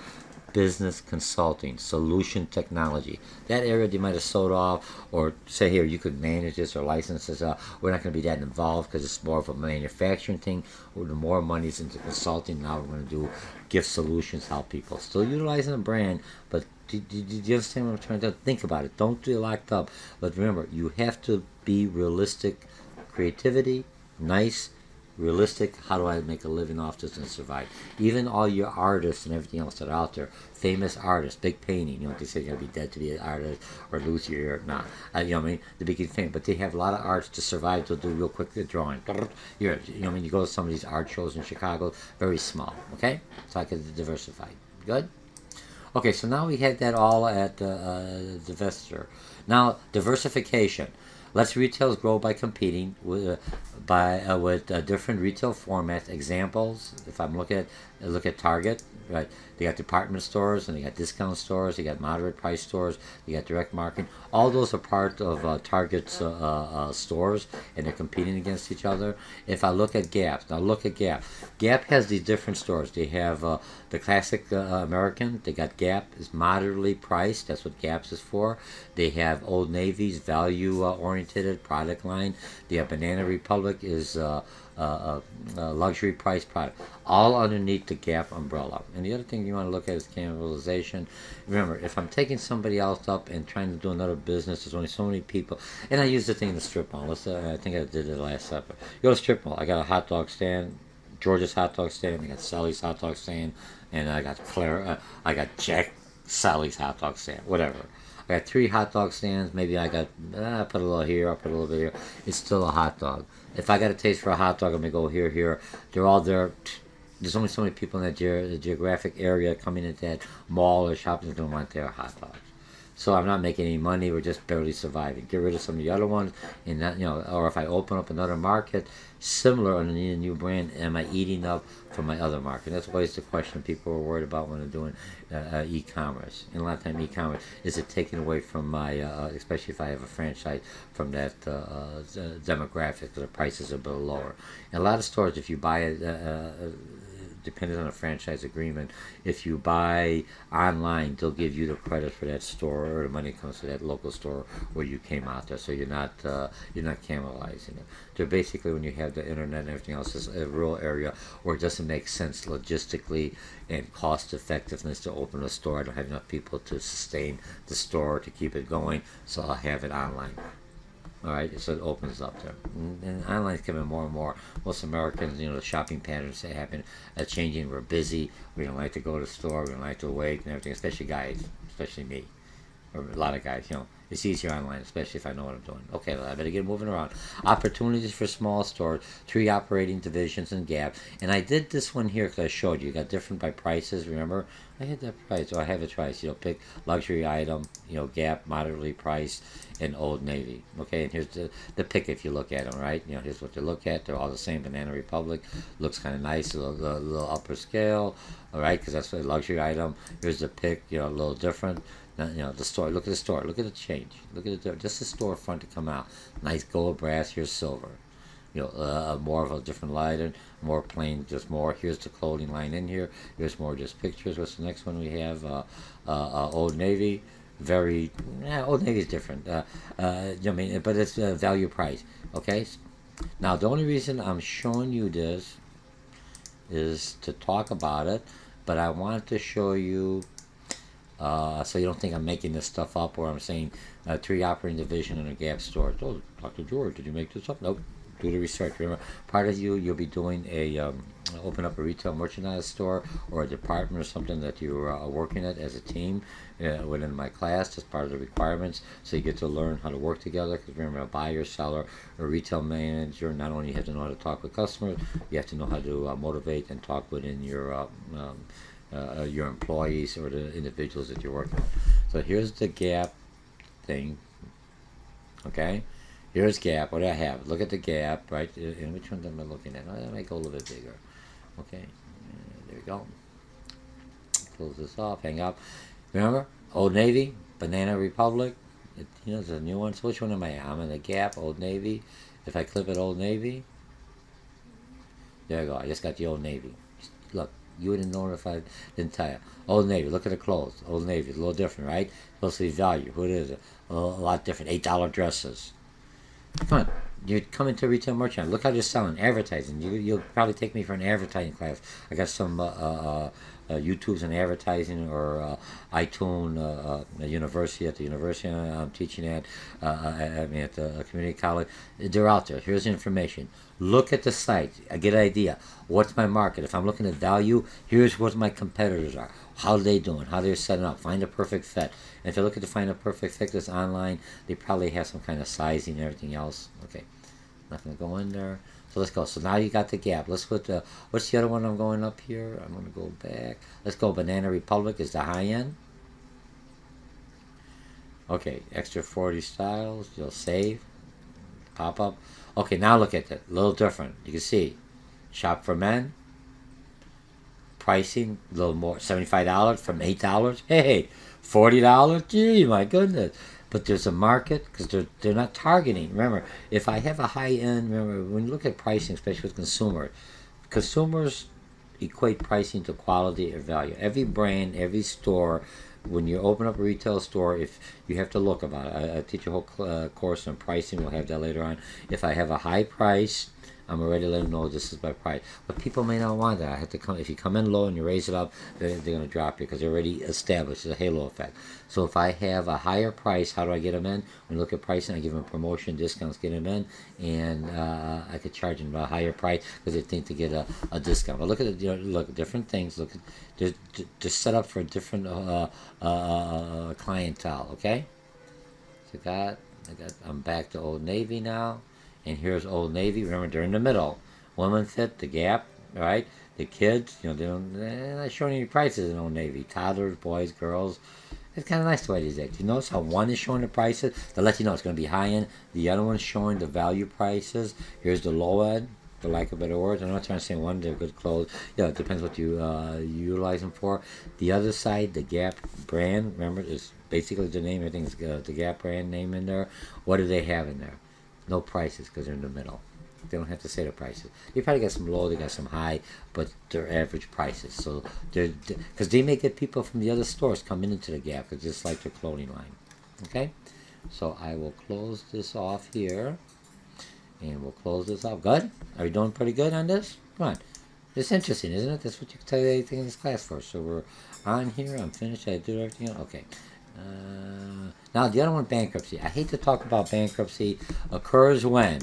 Business consulting, solution technology. That area they might have sold off, or say, here, you could manage this or license this. We're not going to be that involved because it's more of a manufacturing thing. The more money's into consulting, now we're going to do gift solutions, help people. Still utilizing a brand, but do you understand what I'm trying to do? Think about it. Don't get locked up. But remember, you have to be realistic. Creativity, nice, realistic. How do I make a living off this and survive? Even all your artists and everything else that are out there, famous artists, big painting, they say you're going to be dead to be an artist or lose your ear. Nah, you know what I mean? The big fame, but they have a lot of arts to survive. They'll do real quick drawing. You know what I mean? You go to some of these art shows in Chicago, very small. Okay, so I can diversify. Good. Okay, so now we had that all at divestiture. Now diversification. Lets retailers grow by competing with different retail formats. Examples: if I'm look at Target, right? They got department stores and they got discount stores. They got moderate price stores. They got direct marketing. All those are part of Target's stores, and they're competing against each other. If I look at Gap, now look at Gap. Gap has these different stores. They have the classic American. They got Gap is moderately priced. That's what Gap's is for. They have Old Navy's value oriented product line. They have Banana Republic is a luxury price product, all underneath the Gap umbrella. And the other thing you want to look at is cannibalization. Remember, if I'm taking somebody else up and trying to do another business, there's only so many people. And I use the thing in the strip mall. I think I did it last episode. You go to strip mall. I got a hot dog stand, George's hot dog stand. I got Sally's hot dog stand, and I got Claire. I got Jack Sally's hot dog stand, whatever. I got 3 hot dog stands. Maybe I got I put a little here, I put a little bit here. It's still a hot dog. If I got a taste for a hot dog, I'm gonna go here, here. They're all there. There's only so many people in that geographic area coming into that mall or shopping going to want their hot dogs. So I'm not making any money. We're just barely surviving. Get rid of some of the other ones, and that, or if I open up another market similar and need a new brand, am I eating up from my other market? That's always the question people are worried about when they're doing e-commerce. And a lot of time, e-commerce is it taking away from my, especially if I have a franchise, from that demographic, because the prices are a bit lower. And a lot of stores, if you buy it. Depending on a franchise agreement, if you buy online, they'll give you the credit for that store, or the money comes to that local store where you came out there. So you're not cannibalizing it. They're basically, when you have the internet and everything else, is a rural area where it doesn't make sense logistically and cost effectiveness to open a store. I don't have enough people to sustain the store to keep it going, so I'll have it online. All right, so it opens up there, and online is coming more and more. Most Americans, the shopping patterns that happen are changing. We're busy. We don't like to go to the store. We don't like to wait and everything. Especially guys, especially me, or a lot of guys. It's easier online, especially if I know what I'm doing. Okay, well, I better get moving around. Opportunities for small stores, 3 operating divisions and gaps. And I did this one here because I showed you. You got different by prices. Remember, I had that price. So I have a price. Pick luxury item. Gap, moderately priced, and Old Navy. Okay, and here's the pick if you look at them. Right. Here's what you look at. They're all the same. Banana Republic looks kind of nice. A little upper scale. All right, because that's a luxury item. Here's the pick. A little different. The store. Look at the store. Look at the change. Look at it. Just the storefront to come out. Nice gold brass. Here's silver. More of a different lighting. More plain. Just more. Here's the clothing line in here. Here's more just pictures. What's the next one we have? Old Navy. Very. Old Navy is different. But it's value price. Okay. Now the only reason I'm showing you this is to talk about it, but I want to show you. So you don't think I'm making this stuff up, or I'm saying 3 operating division in a Gap store. Oh, Dr. George, did you make this up? Nope. Do the research. Remember, part of you'll be doing open up a retail merchandise store or a department or something that you're working at as a team within my class. That's part of the requirements. So you get to learn how to work together. Because remember, a buyer, seller, a retail manager, not only you have to know how to talk with customers, you have to know how to motivate and talk within your employees or the individuals that you're working with. So here's the Gap thing. Okay, here's Gap. What do I have? Look at the Gap, right? And which one am I looking at? I might go a little bit bigger. Okay, there we go. Close this off. Hang up. Remember, Old Navy, Banana Republic. It's a new one. So which one am I? I'm in the Gap, Old Navy. If I clip it, Old Navy. There you go. I just got the Old Navy. Look. You wouldn't know if I didn't tell you. Old Navy, look at the clothes. Old Navy, a little different, right? Supposed to be value. What is it? A lot different. $8 dresses. Come on. You're coming to retail merchant. Look how they're selling. Advertising. You'll probably take me for an advertising class. I got some YouTubes in advertising or iTunes university at the university I'm teaching at. At the community college. They're out there. Here's the information. Look at the site. I get an idea. What's my market? If I'm looking at value, here's what my competitors are. How are they doing? How they're setting up. Find a perfect fit. And if you're looking to find a perfect fit that's online, they probably have some kind of sizing and everything else. Okay. Not going to go in there. So let's go. So now you got the Gap. Let's go to, what's the other one I'm going up here? I'm going to go back. Let's go. Banana Republic is the high end. Okay. Extra 40 styles. You'll save. Pop up. Okay, now look at it. A little different. You can see. Shop for men. Pricing, a little more. $75 from $8. Hey, $40. Gee, my goodness. But there's a market because they're not targeting. Remember, if I have a high end, remember, when you look at pricing, especially with consumers equate pricing to quality or value. Every brand, every store, when you open up a retail store, if you have to look about it, I teach a whole course on pricing. We'll have that later on. If I have a high price, I'm already letting them know this is my price. But people may not want that. I have to come. If you come in low and you raise it up, they're going to drop you because they're already established. It's a halo effect. So if I have a higher price, how do I get them in? When you look at pricing, I give them a promotion, discounts, get them in, and I could charge them a higher price because they think to get a discount. But look at look at different things. Look at just set up for a different clientele. Okay. So I'm back to Old Navy now, and here's Old Navy. Remember, they're in the middle. Women Fit, the Gap, right? The kids, they're not showing any prices in Old Navy. Toddlers, boys, girls. It's kind of nice the way they did. You notice how one is showing the prices to let you know it's going to be high end. The other one's showing the value prices. Here's the low end, for lack of better words. I'm not trying to say one, they're good clothes. It depends what you utilize them for. The other side, the Gap brand, remember, is basically the name. Everything's the Gap brand name in there. What do they have in there? No prices because they're in the middle. They don't have to say the prices. They probably got some low, they got some high, but they're average prices. So because they may get people from the other stores coming into the Gap because just like their clothing line. Okay, so I will close this off here, and we'll close this off. Good. Are you doing pretty good on this? Come on. It's interesting, isn't it? That's what you can tell you anything in this class for. So we're on here. I'm finished. I did everything else. Okay. Now the other one, bankruptcy. I hate to talk about bankruptcy. Occurs when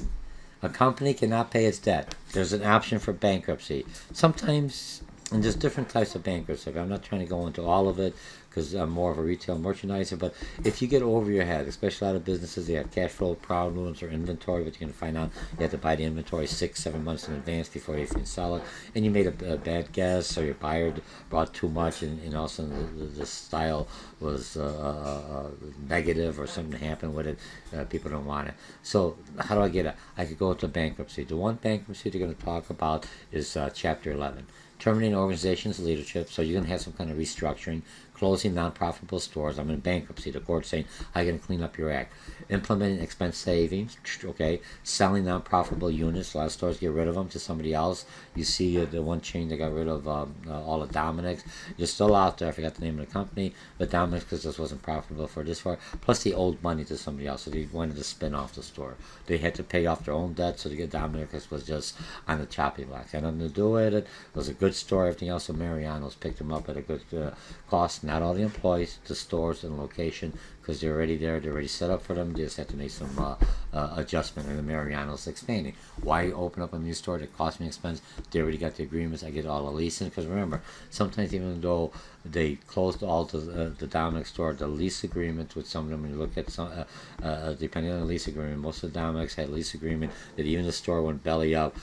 a company cannot pay its debt. There's an option for bankruptcy. Sometimes, and there's different types of bankruptcy. I'm not trying to go into all of it because I'm more of a retail merchandiser, but if you get over your head, especially a lot of businesses, they have cash flow problems or inventory, but you're going to find out you have to buy the inventory 6-7 months in advance before you can sell it, and you made a bad guess, or your buyer bought too much, and all of a sudden the style was negative, or something happened with it, people don't want it. So how do I get it? I could go into bankruptcy. The one bankruptcy they're going to talk about is Chapter 11. Terminating organization's leadership, so you're going to have some kind of restructuring, closing non-profitable stores. I'm in bankruptcy. The court's saying, I'm going to clean up your act. Implementing expense savings, okay. Selling non-profitable units. A lot of stores get rid of them to somebody else. You see the one chain that got rid of all the Dominics. You're still out there. I forgot the name of the company. But Dominics, because this wasn't profitable for this far. Plus, they owed money to somebody else, so they wanted to spin off the store. They had to pay off their own debt, so to get Dominics was just on the chopping block. Had nothing to do with it. It was a good store. Everything else, so Mariano's picked them up at a good cost. Not all the employees, the stores and location, because they're already there, they're already set up for them. They just have to make some adjustment, and the Mariano's expanding. Why open up a new store that cost me expense? They already got the agreements. I get all the leasing, because remember, sometimes even though they closed all the Dominic store, the lease agreements with some of them, when you look at some, depending on the lease agreement, most of the Dominics had a lease agreement that even the store went belly up,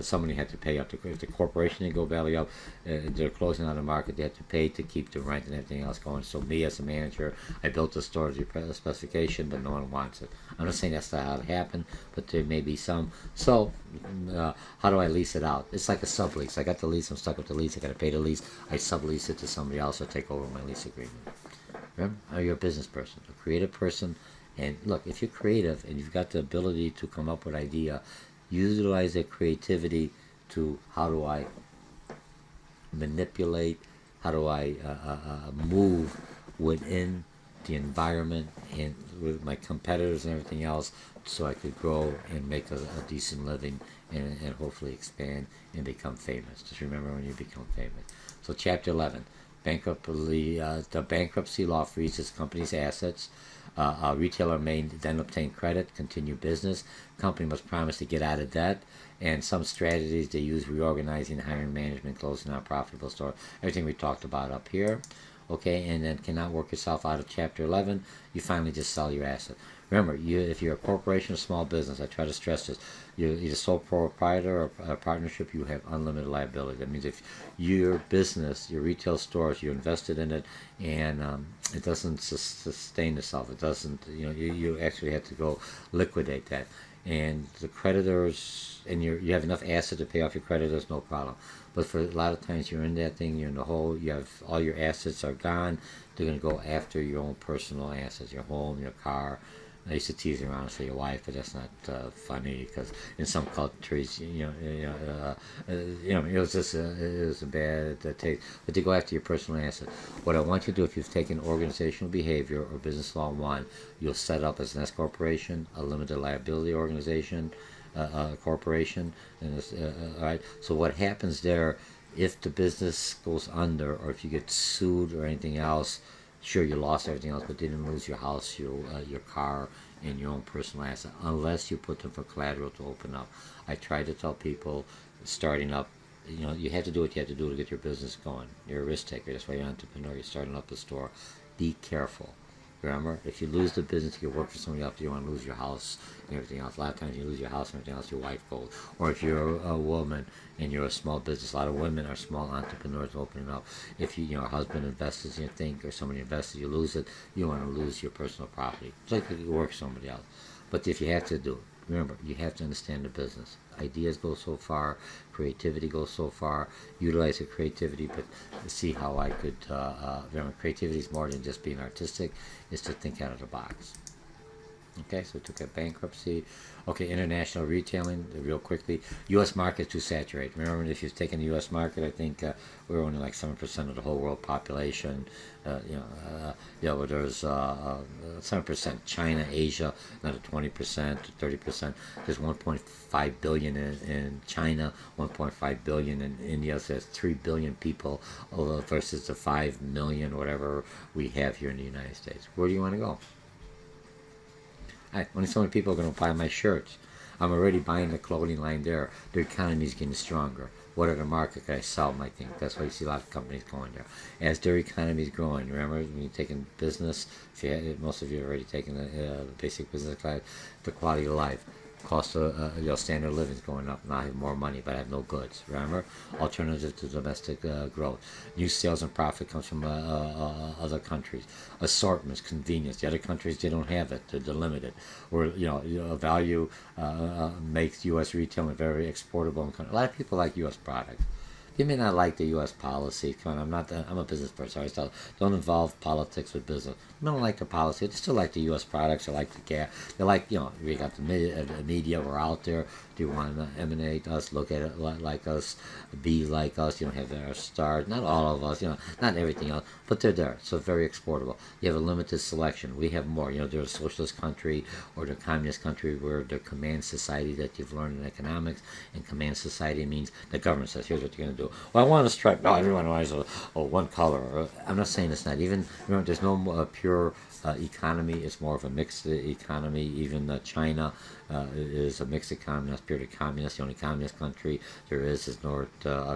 somebody had to pay up. If the corporation didn't go belly up, they're closing on the market, they had to pay to keep the rent and everything else going. So me as a manager, I built the store to the specification, but no one wants it. I'm not saying that's not how it happened, but there may be some. So how do I lease it out? It's like a sublease. I got the lease, I'm stuck with the lease, I got to pay the lease, I sublease it to somebody else or take over my lease agreement. Remember, you're a business person, a creative person, and look, if you're creative and you've got the ability to come up with idea, utilize that creativity to how do I manipulate, how do I move within the environment and with my competitors and everything else, so I could grow and make a decent living and hopefully expand and become famous. Just remember when you become famous. So Chapter 11, the bankruptcy law freezes company's assets. A retailer may then obtain credit, continue business. Company must promise to get out of debt. And some strategies they use: reorganizing, hiring management, closing out profitable store. Everything we talked about up here. Okay, and then cannot work yourself out of Chapter 11. You finally just sell your asset. Remember, if you're a corporation or small business, I try to stress this, you're either sole proprietor or a partnership, you have unlimited liability. That means if your business, your retail stores, you invested in it and it doesn't sustain itself, it doesn't, you actually have to go liquidate that. And the creditors, and you have enough asset to pay off your creditors, no problem. But for a lot of times you're in that thing, you're in the hole, you have all your assets are gone, they're going to go after your own personal assets, your home, your car. I used to tease around and say your wife, but that's not funny, because in some countries, it was just it was a bad taste. But they go after your personal asset. What I want you to do, if you've taken organizational behavior or business law 1, you'll set up as an S corporation, a limited liability organization, corporation. And all right. So what happens there? If the business goes under, or if you get sued or anything else, sure you lost everything else, but didn't lose your house, your car, and your own personal asset, unless you put them for collateral to open up. I try to tell people starting up, you have to do what you have to do to get your business going. You're a risk taker. That's why you're an entrepreneur. You're starting up a store. Be careful. Remember, if you lose the business, you work for somebody else, you want to lose your house and everything else. A lot of times you lose your house and everything else, your wife goes. Or if you're a woman and you're a small business, a lot of women are small entrepreneurs opening up. If your husband invests in your thing, or somebody invests, you lose it, you want to lose your personal property. It's like you work for somebody else. But if you have to do it, remember, you have to understand the business. Ideas go so far, creativity goes so far. Utilize your creativity, but see how I could. Remember, creativity is more than just being artistic; it's to think out of the box. Okay, so we took a bankruptcy. Okay, international retailing, real quickly. U.S. market is too saturated. Remember, if you've taken the U.S. market, I think we're only like 7% of the whole world population. Where there's 7%. China, Asia, another 20% to 30%. There's 1.5 billion in China, 1.5 billion in India. So there's 3 billion people versus the 5 million, whatever we have here in the United States. Where do you want to go? Only so many people are going to buy my shirts. I'm already buying the clothing line there. The economy is getting stronger. What other market can I sell my thing? That's why you see a lot of companies going there. As their economy is growing, remember, when you're taking business, most of you have already taken the basic business class, the quality of life. Cost of standard of living is going up. Now I have more money, but I have no goods. Remember, alternative to domestic growth. New sales and profit comes from other countries. Assortments, convenience. The other countries, they don't have it. They're limited. Or value makes U.S. retailing very exportable. A lot of people like U.S. products. You may not like the U.S. policy. Come on, I'm a business person. I always tell, don't involve politics with business. I don't like the policy. They still like the U.S. products. I like the gas. They like, we got the media. We're out there. Do you want to emanate us, look at it like us, be like us? Have our stars. Not all of us. Not everything else, but they're there. So very exportable. You have a limited selection. We have more. They're a socialist country or they're a communist country where they're command society that you've learned in economics. And command society means the government says, here's what you're going to do. Well, I want a stripe. No, everyone wants one color. I'm not saying it's not. Even, remember, there's no pure economy. It's more of a mixed economy. Even China is a mixed economy, not purely communist. The only communist country there is North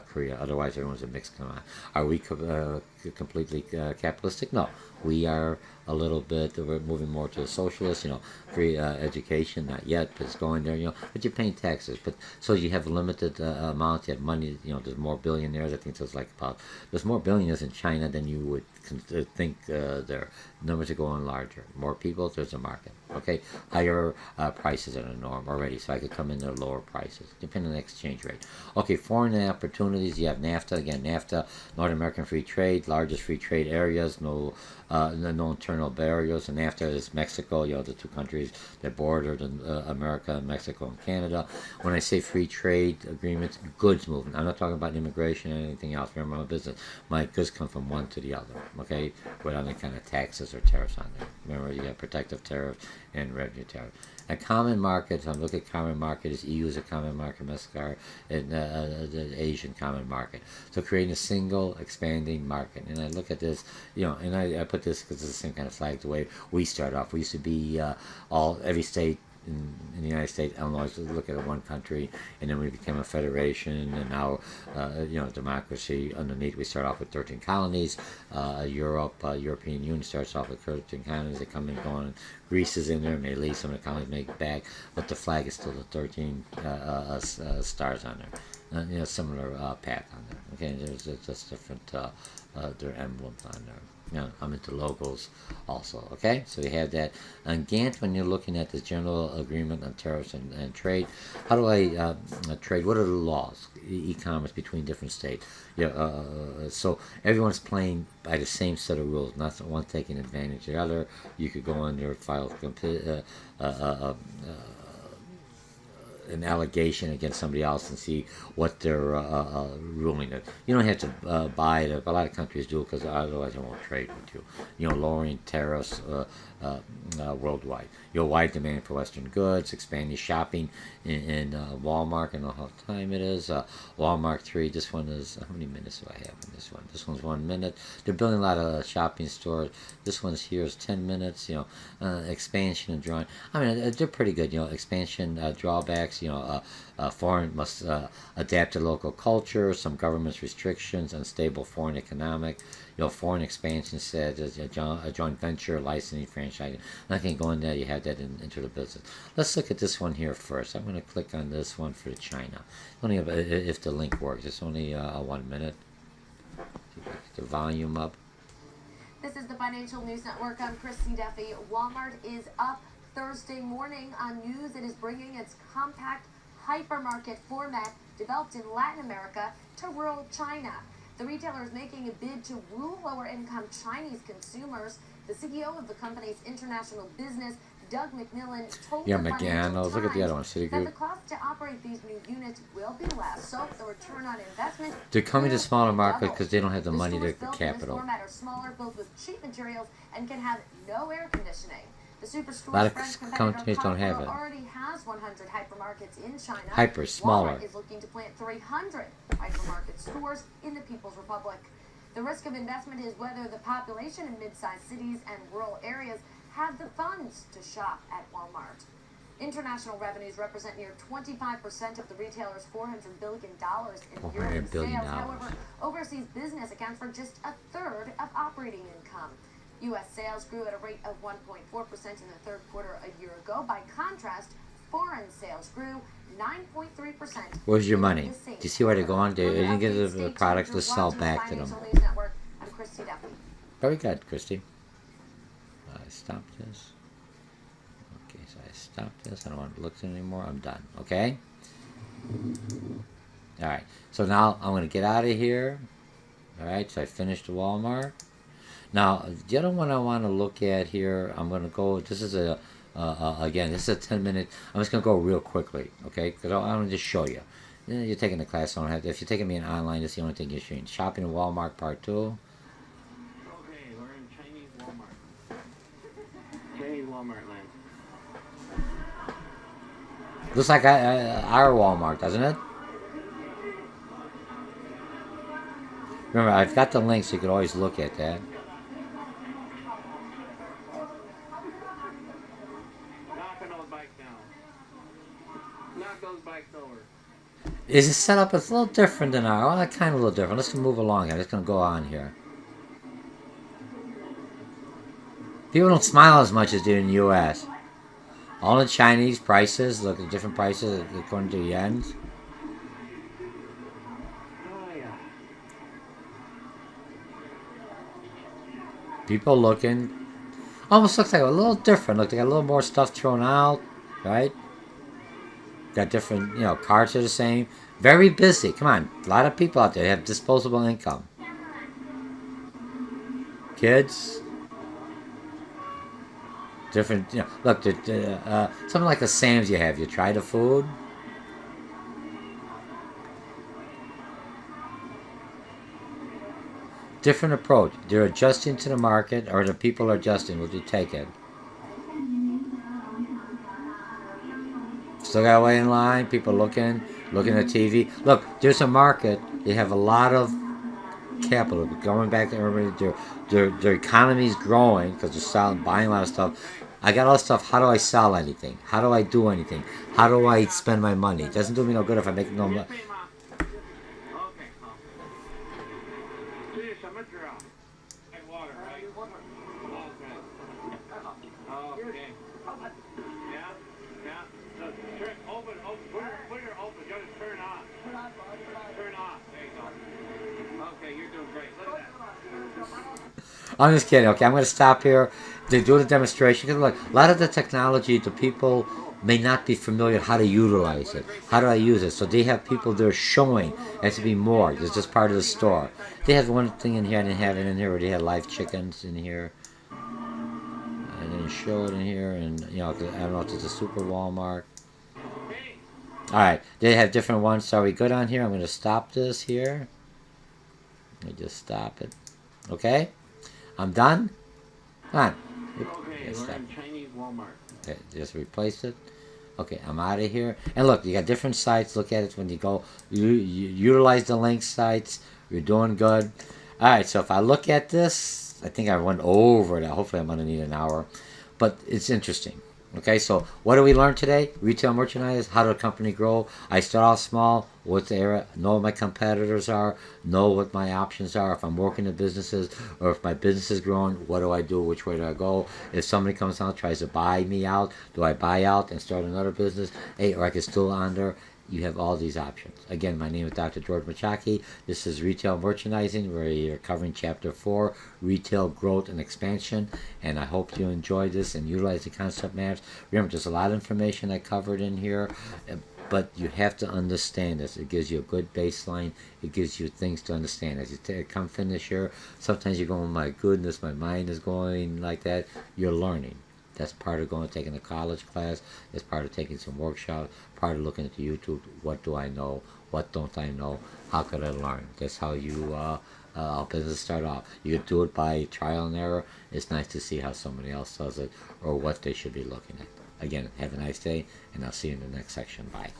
Korea. Otherwise, everyone's a mixed economy. Are we completely capitalistic? No. We are a little bit, we're moving more to the socialist, free education, not yet, but it's going there, but you're paying taxes. But so you have a limited amount, you have money, there's more billionaires. I think there's more billionaires in China than you would think there. Numbers are going larger. More people, there's a market. Okay, higher prices are the norm already, so I could come in there lower prices, depending on the exchange rate. Okay, foreign opportunities, you have NAFTA. Again, NAFTA, North American Free Trade, largest free trade areas, no internal barriers. And NAFTA is Mexico, the two countries that border America, Mexico, and Canada. When I say free trade agreements, goods movement, I'm not talking about immigration or anything else. Remember, my business, my goods come from one to the other, okay, without any kind of taxes or tariffs on them. Remember, you have protective tariffs and revenue tariff. A common market, if I'm looking at common market, is EU is a common market, Mexico, and the Asian common market. So creating a single expanding market. And I look at this, and I put this because it's the same kind of flag the way we start off. We used to be every state in the United States, Illinois, look at one country, and then we became a federation, and now, democracy underneath. We start off with 13 colonies. European Union starts off with 13 colonies. They come and go on. Greece is in there, may leave some of the colonies, make it back, but the flag is still the 13 stars on there. Similar path on there. Okay, there's just different, their emblems on there. I'm into logos also, okay? So you have that. On Gantt, when you're looking at the general agreement on tariffs and trade, how do I trade? What are the laws, e-commerce between different states? So everyone's playing by the same set of rules, not one taking advantage of the other. You could go on your file an allegation against somebody else and see what their ruling is. You don't have to buy it. A lot of countries do because otherwise they won't trade with you. You know, lowering tariffs worldwide. You know, wide demand for Western goods, expanding shopping in Walmart. I don't know how time it is. Walmart 3. This one is, how many minutes do I have in this one? This one's 1 minute. They're building a lot of shopping stores. This one's here is 10 minutes. You know, expansion and drawing. I mean, they're pretty good. You know, expansion drawbacks. You know, foreign must adapt to local culture. Some government's restrictions. Unstable foreign economic. You know, foreign expansion said as a joint venture, licensing, franchising. Nothing going there. You have that into the business. Let's look at this one here first. I'm going to click on this one for China. Only if the link works. It's only 1 minute. Get the volume up.
This is the Financial News Network. I'm Christy Duffy. Walmart is up Thursday morning on news. It is bringing its compact hypermarket format developed in Latin America to rural China. The retailer is making a bid to rule lower-income Chinese consumers. The CEO of the company's international business, Doug McMillan, told the Financial Times
look at the other one,
that the cost to operate these new units will be less, so the return on investment.
They're coming to smaller markets because they don't have the money to capital.
The format are smaller, built with cheap materials, and can have no air conditioning. The superstore
A lot of companies don't have it.
Already has 100 hypermarkets in China.
Hyper, smaller.
Walmart is looking to plant 300 hypermarket stores in the People's Republic. The risk of investment is whether the population in mid-sized cities and rural areas have the funds to shop at Walmart. International revenues represent near 25% of the retailer's $400 billion in yearly sales. However, overseas business accounts for just a third of operating income. U.S. sales grew at a rate of 1.4% in the third quarter a year ago. By contrast, foreign sales grew 9.3%.
Where's your money? Do you see where they're going? They didn't get the products. Let's sell back to them.
I'm Christy Duffy.
Very good, Christy. I stopped this. Okay, so I stopped this. I don't want to look at it anymore. I'm done. Okay? Alright, so now I'm going to get out of here. Alright, so I finished the Walmart. Now, the other one I want to look at here, I'm going to go, this is again, this is a 10-minute, I'm just going to go real quickly, okay? Because I want to just show you. You're taking the class, I don't have to, if you're taking me in online, that's the only thing you're showing. Shopping in Walmart, part 2.
Okay, we're in Chinese Walmart. Chinese Walmart land.
Looks like our Walmart, doesn't it? Remember, I've got the link so you can always look at that. Is it set up? It's a little different than our. Well, kind of a little different. Let's move along here. I'm just going to go on here. People don't smile as much as they do in the U.S. All the Chinese prices, look at different prices according to yens. People looking. Almost looks like a little different. Look, they got a little more stuff thrown out, right? Got different, carts are the same. Very busy. Come on. A lot of people out there have disposable income. Kids. Different, look, something like the Sam's you have. You try the food. Different approach. They're adjusting to the market, or the people are adjusting. Would you take it? Still got to wait in line. People looking at TV. Look, there's a market. They have a lot of capital. Going back to everybody, their economy's growing because they're selling, buying a lot of stuff. I got all this stuff. How do I sell anything? How do I do anything? How do I spend my money? It doesn't do me no good if I make no money. I'm just kidding. Okay, I'm going to stop here. They do the demonstration. Because look, a lot of the technology, the people may not be familiar how to utilize it. How do I use it? So they have people there showing. It has to be more. It's just part of the store. They have one thing in here. I didn't have it in here. Where they had live chickens in here. I didn't show it in here. And I don't know if it's a super Walmart. Alright, they have different ones. So are we good on here? I'm going to stop this here. Let me just stop it. Okay? I'm done? Come on.
Okay,
Yes,
we're
stop.
in Chinese Walmart.
Okay, just replace it. Okay, I'm out of here. And look, you got different sites. Look at it when you go. You utilize the link sites. You're doing good. All right, so if I look at this, I think I went over that. Hopefully, I'm going to need an hour. But it's interesting. Okay, so what do we learn today? Retail merchandise, how did a company grow? I start off small, what's the area, know what my competitors are, know what my options are, if I'm working in businesses, or if my business is growing, what do I do, which way do I go? If somebody comes out, tries to buy me out, do I buy out and start another business? Hey, or I can still under. You have all these options. Again, my name is Dr. George Mochocki. This is Retail Merchandising. We're covering Chapter 4, Retail Growth and Expansion. And I hope you enjoy this and utilize the concept maps. Remember, there's a lot of information I covered in here, but you have to understand this. It gives you a good baseline. It gives you things to understand. As you come finish here, sometimes you're going, my goodness, my mind is going like that. You're learning. That's part of going taking a college class. That's part of taking some workshops. Part of looking at the YouTube. What do I know? What don't I know? How could I learn? That's how you business start off. You can do it by trial and error. It's nice to see how somebody else does it or what they should be looking at. Again, have a nice day, and I'll see you in the next section. Bye.